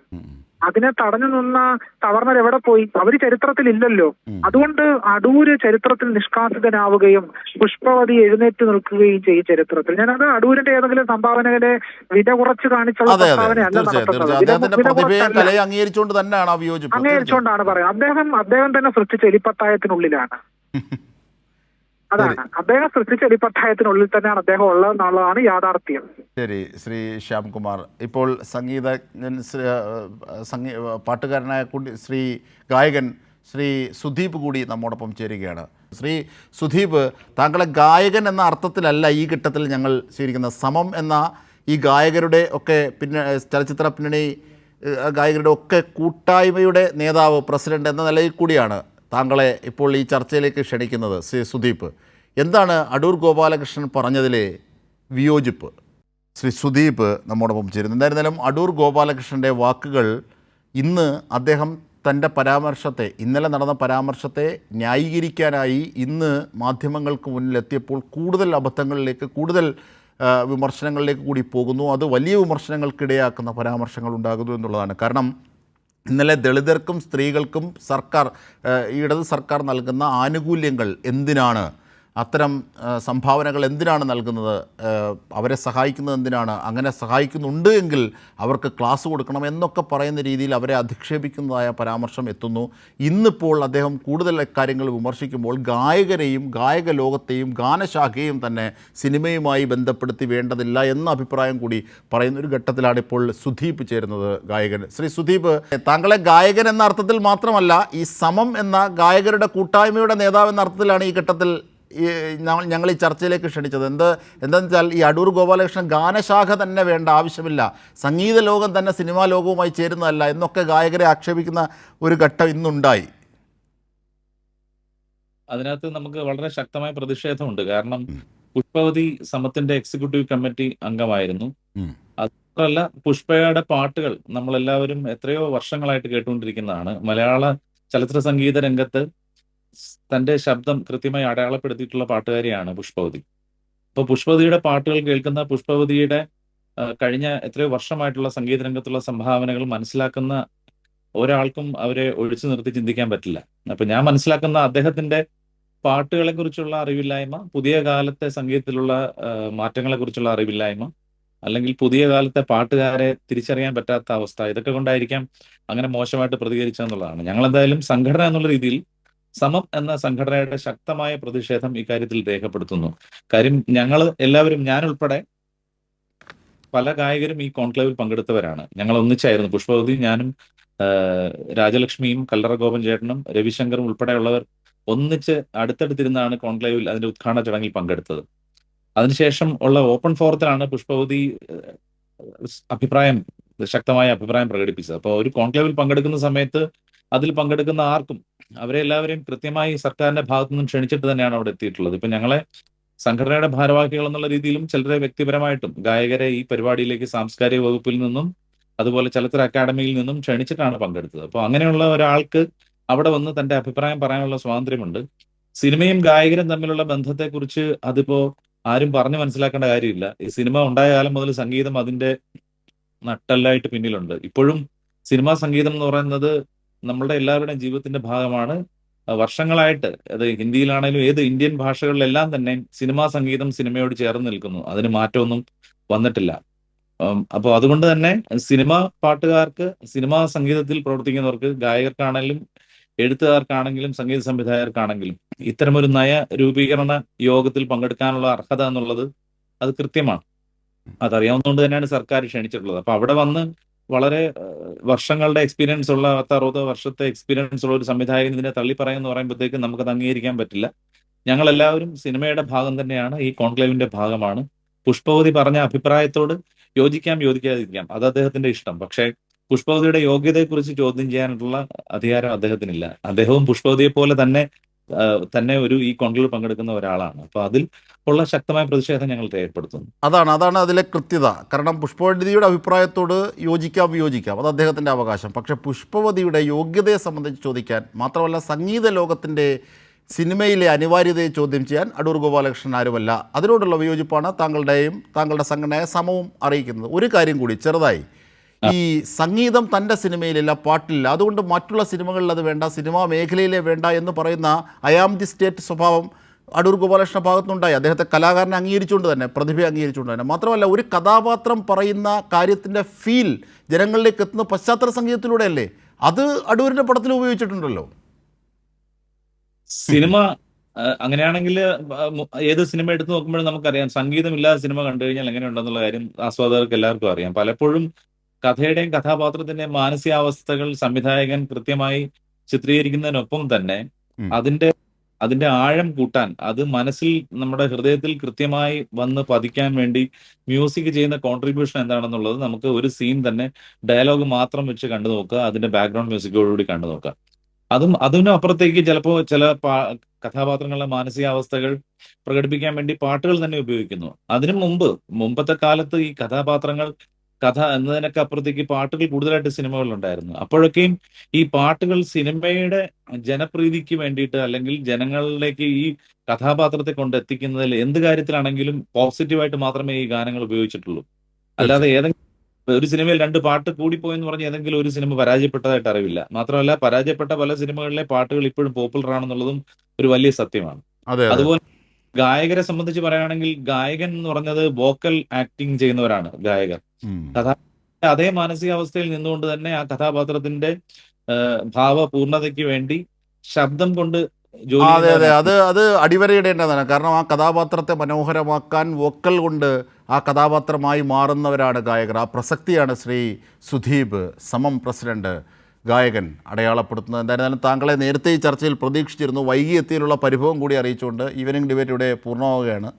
അതിനെ തടഞ്ഞു നിന്ന സവർണർ എവിടെ പോയി? അവര് ചരിത്രത്തിൽ ഇല്ലല്ലോ. അതുകൊണ്ട് അടൂര് ചരിത്രത്തിൽ നിഷ്കാസിതനാവുകയും പുഷ്പവതി എഴുന്നേറ്റ് നിൽക്കുകയും ചെയ്യും ചരിത്രത്തിൽ. ഞാനത് അടൂരിന്റെ ഏതെങ്കിലും സംഭാവനകളെ വില കുറച്ച് കാണിച്ചുള്ള സംഭാവനയല്ല നടത്തുന്നത്. അംഗീകരിച്ചുകൊണ്ടാണ് പറയുന്നത്. അദ്ദേഹം തന്നെ സൃഷ്ടിച്ച എലിപ്പത്തായത്തിനുള്ളിലാണ്. അതാണ് അദ്ദേഹം സൃഷ്ടിച്ച എലിപ്പത്തായത്തിനുള്ളിൽ തന്നെയാണ് അദ്ദേഹം ഉള്ളതെന്നുള്ളതാണ് യാഥാർത്ഥ്യം. ശരി, ശ്രീ ശ്യാംകുമാർ. ഇപ്പോൾ പാട്ടുകാരനായ ശ്രീ ഗായകൻ ശ്രീ സുദീപ് കൂടി നമ്മോടൊപ്പം ചേരുകയാണ്. ശ്രീ സുദീപ്, താങ്കളെ ഗായകൻ എന്ന അർത്ഥത്തിലല്ല ഈ ഘട്ടത്തിൽ ഞങ്ങൾ സ്വീകരിക്കുന്ന, സമം എന്ന ഈ ഗായകരുടെ ഒക്കെ ചലച്ചിത്ര പിന്നണി ഗായകരുടെ ഒക്കെ കൂട്ടായ്മയുടെ നേതാവ്, പ്രസിഡന്റ് എന്ന നിലയിൽ കൂടിയാണ് താങ്കളെ ഇപ്പോൾ ഈ ചർച്ചയിലേക്ക് ക്ഷണിക്കുന്നത്. ശ്രീ സുദീപ്, എന്താണ് അടൂർ ഗോപാലകൃഷ്ണൻ പറഞ്ഞതിലെ വിയോജിപ്പ്? ശ്രീ സുദീപ് നമ്മോടൊപ്പം ചേരുന്നു. എന്തായിരുന്നാലും അടൂർ ഗോപാലകൃഷ്ണൻ്റെ വാക്കുകൾ ഇന്ന് അദ്ദേഹം തൻ്റെ പരാമർശത്തെ, ഇന്നലെ നടന്ന പരാമർശത്തെ ന്യായീകരിക്കാനായി ഇന്ന് മാധ്യമങ്ങൾക്ക് മുന്നിലെത്തിയപ്പോൾ കൂടുതൽ അബദ്ധങ്ങളിലേക്ക്, കൂടുതൽ വിമർശനങ്ങളിലേക്ക് കൂടി പോകുന്നു. അത് വലിയ വിമർശനങ്ങൾക്കിടയാക്കുന്ന പരാമർശങ്ങൾ ഉണ്ടാകുന്നു എന്നുള്ളതാണ്. കാരണം ഇന്നലെ ദളിതർക്കും സ്ത്രീകൾക്കും ഇടത് സർക്കാർ നൽകുന്ന ആനുകൂല്യങ്ങൾ എന്തിനാണ്, അത്തരം സംഭാവനകൾ എന്തിനാണ് നൽകുന്നത്, അവരെ സഹായിക്കുന്നത് എന്തിനാണ്, അങ്ങനെ സഹായിക്കുന്നുണ്ട് എങ്കിൽ അവർക്ക് ക്ലാസ് കൊടുക്കണം എന്നൊക്കെ പറയുന്ന രീതിയിൽ അവരെ അധിക്ഷേപിക്കുന്നതായ പരാമർശം എത്തുന്നു. ഇന്നിപ്പോൾ അദ്ദേഹം കൂടുതൽ കാര്യങ്ങൾ വിമർശിക്കുമ്പോൾ ഗായകരെയും ഗായക ലോകത്തെയും ഗാനശാഖയെയും തന്നെ സിനിമയുമായി ബന്ധപ്പെടുത്തി വേണ്ടതില്ല എന്ന അഭിപ്രായം കൂടി പറയുന്ന ഒരു ഘട്ടത്തിലാണ് ഇപ്പോൾ സുദീപ് ചേരുന്നത്. ഗായകൻ ശ്രീ സുദീപ്, താങ്കളെ ഗായകൻ എന്ന അർത്ഥത്തിൽ മാത്രമല്ല, ഈ സമം എന്ന ഗായകരുടെ കൂട്ടായ്മയുടെ നേതാവ് എന്ന അർത്ഥത്തിലാണ് ഈ ഘട്ടത്തിൽ ഞങ്ങൾ ഈ ചർച്ചയിലേക്ക് ക്ഷണിച്ചത്. എന്താണെന്ന് വെച്ചാൽ ഈ അടൂർ ഗോപാലകൃഷ്ണൻ ഗാനശാഖ തന്നെ വേണ്ട, ആവശ്യമില്ല, സംഗീത ലോകം തന്നെ സിനിമാ ലോകവുമായി ചേരുന്നതല്ല എന്നൊക്കെ ഗായകരെ ആക്ഷേപിക്കുന്ന ഒരു ഘട്ടം ഇന്നുണ്ടായി. അതിനകത്ത് നമുക്ക് വളരെ ശക്തമായ പ്രതിഷേധമുണ്ട്. കാരണം പുഷ്പവതി സമത്തിന്റെ എക്സിക്യൂട്ടീവ് കമ്മിറ്റി അംഗമായിരുന്നു. മാത്രമല്ല, പുഷ്പയുടെ പാട്ടുകൾ നമ്മളെല്ലാവരും എത്രയോ വർഷങ്ങളായിട്ട് കേട്ടുകൊണ്ടിരിക്കുന്നതാണ്. മലയാള ചലച്ചിത്ര സംഗീത രംഗത്ത് തന്റെ ശബ്ദം കൃത്യമായി അടയാളപ്പെടുത്തിയിട്ടുള്ള പാട്ടുകാരിയാണ് പുഷ്പവതി. അപ്പോൾ പുഷ്പവതിയുടെ പാട്ടുകൾ കേൾക്കുന്ന പുഷ്പവതിയുടെ കഴിഞ്ഞ എത്രയോ വർഷമായിട്ടുള്ള സംഗീത രംഗത്തുള്ള സംഭാവനകൾ മനസ്സിലാക്കുന്ന ഒരാൾക്കും അവരെ ഒഴിച്ചു നിർത്തി ചിന്തിക്കാൻ പറ്റില്ല. അപ്പൊ ഞാൻ മനസ്സിലാക്കുന്ന അദ്ദേഹത്തിന്റെ പാട്ടുകളെ കുറിച്ചുള്ള അറിവില്ലായ്മ, പുതിയ കാലത്തെ സംഗീതത്തിലുള്ള മാറ്റങ്ങളെ കുറിച്ചുള്ള അറിവില്ലായ്മ, അല്ലെങ്കിൽ പുതിയ കാലത്തെ പാട്ടുകാരെ തിരിച്ചറിയാൻ പറ്റാത്ത അവസ്ഥ, ഇതൊക്കെ കൊണ്ടായിരിക്കാം അങ്ങനെ മോശമായിട്ട് പ്രതികരിച്ചതെന്നുള്ളതാണ്. ഞങ്ങൾ എന്തായാലും സംഘടന എന്നുള്ള രീതിയിൽ സമം എന്ന സംഘടനയുടെ ശക്തമായ പ്രതിഷേധം ഇക്കാര്യത്തിൽ രേഖപ്പെടുത്തുന്നു. കാര്യം ഞങ്ങൾ എല്ലാവരും, ഞാൻ ഉൾപ്പെടെ പല ഗായകരും ഈ കോൺക്ലേവിൽ പങ്കെടുത്തവരാണ്. ഞങ്ങൾ ഒന്നിച്ചായിരുന്നു, പുഷ്പവതി, ഞാനും രാജലക്ഷ്മിയും കല്ലറ ഗോപൻ ചേട്ടനും രവിശങ്കറും ഉൾപ്പെടെയുള്ളവർ ഒന്നിച്ച് അടുത്തടുത്തിരുന്നാണ് കോൺക്ലേവിൽ അതിന്റെ ഉദ്ഘാടന ചടങ്ങിൽ പങ്കെടുത്തത്. അതിനുശേഷം ഉള്ള ഓപ്പൺ ഫോറത്തിലാണ് പുഷ്പവതി ശക്തമായ അഭിപ്രായം പ്രകടിപ്പിച്ചത്. അപ്പോൾ ഒരു കോൺക്ലേവിൽ പങ്കെടുക്കുന്ന സമയത്ത് അതിൽ പങ്കെടുക്കുന്ന ആർക്കും അവരെ എല്ലാവരെയും കൃത്യമായി സർക്കാരിന്റെ ഭാഗത്തു നിന്നും ക്ഷണിച്ചിട്ട് തന്നെയാണ് അവിടെ എത്തിയിട്ടുള്ളത്. ഇപ്പൊ ഞങ്ങളെ സംഘടനയുടെ ഭാരവാഹികൾ എന്നുള്ള രീതിയിലും ചിലരെ വ്യക്തിപരമായിട്ടും ഗായകരെ ഈ പരിപാടിയിലേക്ക് സാംസ്കാരിക വകുപ്പിൽ നിന്നും അതുപോലെ ചലച്ചിത്ര അക്കാദമിയിൽ നിന്നും ക്ഷണിച്ചിട്ടാണ് പങ്കെടുത്തത്. അപ്പോൾ അങ്ങനെയുള്ള ഒരാൾക്ക് അവിടെ വന്ന് തന്റെ അഭിപ്രായം പറയാനുള്ള സ്വാതന്ത്ര്യമുണ്ട്. സിനിമയും ഗായകരും തമ്മിലുള്ള ബന്ധത്തെക്കുറിച്ച് അതിപ്പോ ആരും പറഞ്ഞു മനസ്സിലാക്കേണ്ട കാര്യമില്ല. ഈ സിനിമ ഉണ്ടായ കാലം മുതൽ സംഗീതം അതിന്റെ നട്ടെല്ലായിട്ട് പിന്നിലുണ്ട്. ഇപ്പോഴും സിനിമാ സംഗീതം എന്ന് പറയുന്നത് നമ്മളുടെ എല്ലാവരുടെയും ജീവിതത്തിന്റെ ഭാഗമാണ്. വർഷങ്ങളായിട്ട് അത് ഹിന്ദിയിലാണെങ്കിലും ഏത് ഇന്ത്യൻ ഭാഷകളിലെല്ലാം തന്നെ സിനിമാ സംഗീതം സിനിമയോട് ചേർന്ന് നിൽക്കുന്നു. അതിന് മാറ്റമൊന്നും വന്നിട്ടില്ല. അപ്പോൾ അതുകൊണ്ട് തന്നെ സിനിമാ പാട്ടുകാർക്ക്, സിനിമാ സംഗീതത്തിൽ പ്രവർത്തിക്കുന്നവർക്ക്, ഗായകർക്കാണെങ്കിലും എഴുത്തുകാർക്കാണെങ്കിലും സംഗീത സംവിധായകർക്കാണെങ്കിലും ഇത്തരമൊരു നയ രൂപീകരണ യോഗത്തിൽ പങ്കെടുക്കാനുള്ള അർഹത എന്നുള്ളത് അത് കൃത്യമാണ്. അതറിയാവുന്നതുകൊണ്ട് തന്നെയാണ് സർക്കാർ ക്ഷണിച്ചിട്ടുള്ളത്. അപ്പൊ അവിടെ വന്ന് വളരെ വർഷങ്ങളുടെ എക്സ്പീരിയൻസ് ഉള്ള 60 വർഷത്തെ എക്സ്പീരിയൻസ് ഉള്ള ഒരു സംവിധായകൻ ഇതിനെ തള്ളിപ്പറയെന്ന് പറയുമ്പോഴത്തേക്ക് നമുക്കത് അംഗീകരിക്കാൻ പറ്റില്ല. ഞങ്ങളെല്ലാവരും സിനിമയുടെ ഭാഗം തന്നെയാണ്, ഈ കോൺക്ലേവിന്റെ ഭാഗമാണ്. പുഷ്പവതി പറഞ്ഞ അഭിപ്രായത്തോട് യോജിക്കാം യോജിക്കാതിരിക്കാം, അത് അദ്ദേഹത്തിന്റെ ഇഷ്ടം. പക്ഷേ പുഷ്പവതിയുടെ യോഗ്യതയെക്കുറിച്ച് ചോദ്യം ചെയ്യാനുള്ള അധികാരം അദ്ദേഹത്തിനില്ല. അദ്ദേഹവും പുഷ്പവതിയെ പോലെ തന്നെ ഒരു ഈ കോൺക്ലേവിൽ പങ്കെടുക്കുന്ന ഒരാളാണ്. അപ്പൊ അതിൽ ഉള്ള ശക്തമായ പ്രതിഷേധം ഞങ്ങൾ രേഖപ്പെടുത്തുന്നു. അതാണ് അതിലെ കൃത്യത. കാരണം പുഷ്പവതിയുടെ അഭിപ്രായത്തോട് യോജിക്കാം, അത് അദ്ദേഹത്തിൻ്റെ അവകാശം. പക്ഷേ പുഷ്പവതിയുടെ യോഗ്യതയെ സംബന്ധിച്ച് ചോദിക്കാൻ, മാത്രമല്ല സംഗീത ലോകത്തിൻ്റെ സിനിമയിലെ അനിവാര്യതയെ ചോദ്യം ചെയ്യാൻ അടൂർ ഗോപാലകൃഷ്ണൻ ആരുമല്ല. അതിനോടുള്ള വിയോജിപ്പാണ് താങ്കളുടെ സംഘടനയായ സമവും അറിയിക്കുന്നത്. ഒരു കാര്യം കൂടി ചെറുതായി, ഈ സംഗീതം തൻ്റെ സിനിമയിലില്ല, പാട്ടിലില്ല, അതുകൊണ്ട് മറ്റുള്ള സിനിമകളിൽ അത് വേണ്ട, സിനിമാ മേഖലയിലെ വേണ്ട എന്ന് പറയുന്ന അയാം ദി സ്റ്റേറ്റ് സ്വഭാവം അടൂർ ഗോപാലകൃഷ്ണ ഭാഗത്തുനിന്നുണ്ടായി. അദ്ദേഹത്തെ കലാകാരനെ അംഗീകരിച്ചുകൊണ്ട് തന്നെ, പ്രതിഭയെ അംഗീകരിച്ചുകൊണ്ട് തന്നെ. മാത്രമല്ല ഒരു കഥാപാത്രം പറയുന്ന കാര്യത്തിൻ്റെ ഫീൽ ജനങ്ങളിലേക്ക് എത്തുന്ന പശ്ചാത്തല സംഗീതത്തിലൂടെയല്ലേ? അത് അടൂരിൻ്റെ പടത്തിൽ ഉപയോഗിച്ചിട്ടുണ്ടല്ലോ. സിനിമ അങ്ങനെയാണെങ്കിൽ ഏത് സിനിമ എടുത്തു നോക്കുമ്പോഴും നമുക്കറിയാം, സംഗീതമില്ലാതെ സിനിമ കണ്ടു കഴിഞ്ഞാൽ എങ്ങനെയുണ്ടെന്നുള്ള കാര്യം ആസ്വാദകർക്ക് എല്ലാവർക്കും അറിയാം. പലപ്പോഴും കഥയുടെയും കഥാപാത്രത്തിന്റെയും മാനസികാവസ്ഥകൾ സംവിധായകൻ കൃത്യമായി ചിത്രീകരിക്കുന്നതിനൊപ്പം തന്നെ അതിന്റെ ആഴം കൂട്ടാൻ, അത് മനസ്സിൽ, നമ്മുടെ ഹൃദയത്തിൽ കൃത്യമായി വന്ന് പതിക്കാൻ വേണ്ടി മ്യൂസിക് ചെയ്യുന്ന കോൺട്രിബ്യൂഷൻ എന്താണെന്നുള്ളത് നമുക്ക് ഒരു സീൻ തന്നെ ഡയലോഗ് മാത്രം വെച്ച് കണ്ടു നോക്കുക, അതിന്റെ ബാക്ക്ഗ്രൗണ്ട് മ്യൂസിക്കോടുകൂടി കണ്ടു നോക്കുക. അതിനും അപ്പുറത്തേക്ക് ചിലപ്പോൾ ചില കഥാപാത്രങ്ങളുടെ മാനസികാവസ്ഥകൾ പ്രകടിപ്പിക്കാൻ വേണ്ടി പാട്ടുകൾ തന്നെ ഉപയോഗിക്കുന്നു. അതിനു മുമ്പത്തെ കാലത്ത് ഈ കഥാപാത്രങ്ങൾ, കഥ എന്നതിനൊക്കെ അപ്പുറത്തേക്ക് പാട്ടുകൾ കൂടുതലായിട്ട് സിനിമകളിലുണ്ടായിരുന്നു. അപ്പോഴൊക്കെയും ഈ പാട്ടുകൾ സിനിമയുടെ ജനപ്രീതിക്ക് വേണ്ടിയിട്ട്, അല്ലെങ്കിൽ ജനങ്ങളിലേക്ക് ഈ കഥാപാത്രത്തെ കൊണ്ട് എത്തിക്കുന്നതിൽ എന്ത് കാര്യത്തിലാണെങ്കിലും പോസിറ്റീവായിട്ട് മാത്രമേ ഈ ഗാനങ്ങൾ ഉപയോഗിച്ചിട്ടുള്ളൂ. അല്ലാതെ ഏതെങ്കിലും ഒരു സിനിമയിൽ 2 പാട്ട് കൂടിപ്പോയെന്ന് പറഞ്ഞ് ഏതെങ്കിലും ഒരു സിനിമ പരാജയപ്പെട്ടതായിട്ട് അറിവില്ല. മാത്രമല്ല പരാജയപ്പെട്ട പല സിനിമകളിലെ പാട്ടുകൾ ഇപ്പോഴും പോപ്പുലർ ആണെന്നുള്ളതും ഒരു വലിയ സത്യമാണ്. അതുപോലെ ഗായകരെ സംബന്ധിച്ച് പറയുകയാണെങ്കിൽ, ഗായകൻ എന്ന് പറഞ്ഞത് വോക്കൽ ആക്ടിങ് ചെയ്യുന്നവരാണ് ഗായകർ. അതേ മാനസികാവസ്ഥയിൽ നിന്നുകൊണ്ട് തന്നെ ആ കഥാപാത്രത്തിന്റെ ഭാവപൂർണതയ്ക്ക് വേണ്ടി ശബ്ദം കൊണ്ട് അതെ അത് അടിവരയിടേണ്ടതാണ്. കാരണം ആ കഥാപാത്രത്തെ മനോഹരമാക്കാൻ വോക്കൽ കൊണ്ട് ആ കഥാപാത്രമായി മാറുന്നവരാണ് ഗായകർ. ആ പ്രസക്തിയാണ് ശ്രീ സുധീപ്, സമം പ്രസിഡന്റ്, ഗായകൻ അടയാളപ്പെടുത്തുന്നത്. എന്തായിരുന്നാലും താങ്കളെ നേരത്തെ ഈ ചർച്ചയിൽ പ്രതീക്ഷിച്ചിരുന്നു. വൈകി എത്തിയതിലുള്ള പരിഭവം കൂടി അറിയിച്ചുകൊണ്ട് ഈവനിംഗ് ഡിബേറ്റ് ഇവിടെ പൂർണ്ണമാവുകയാണ്.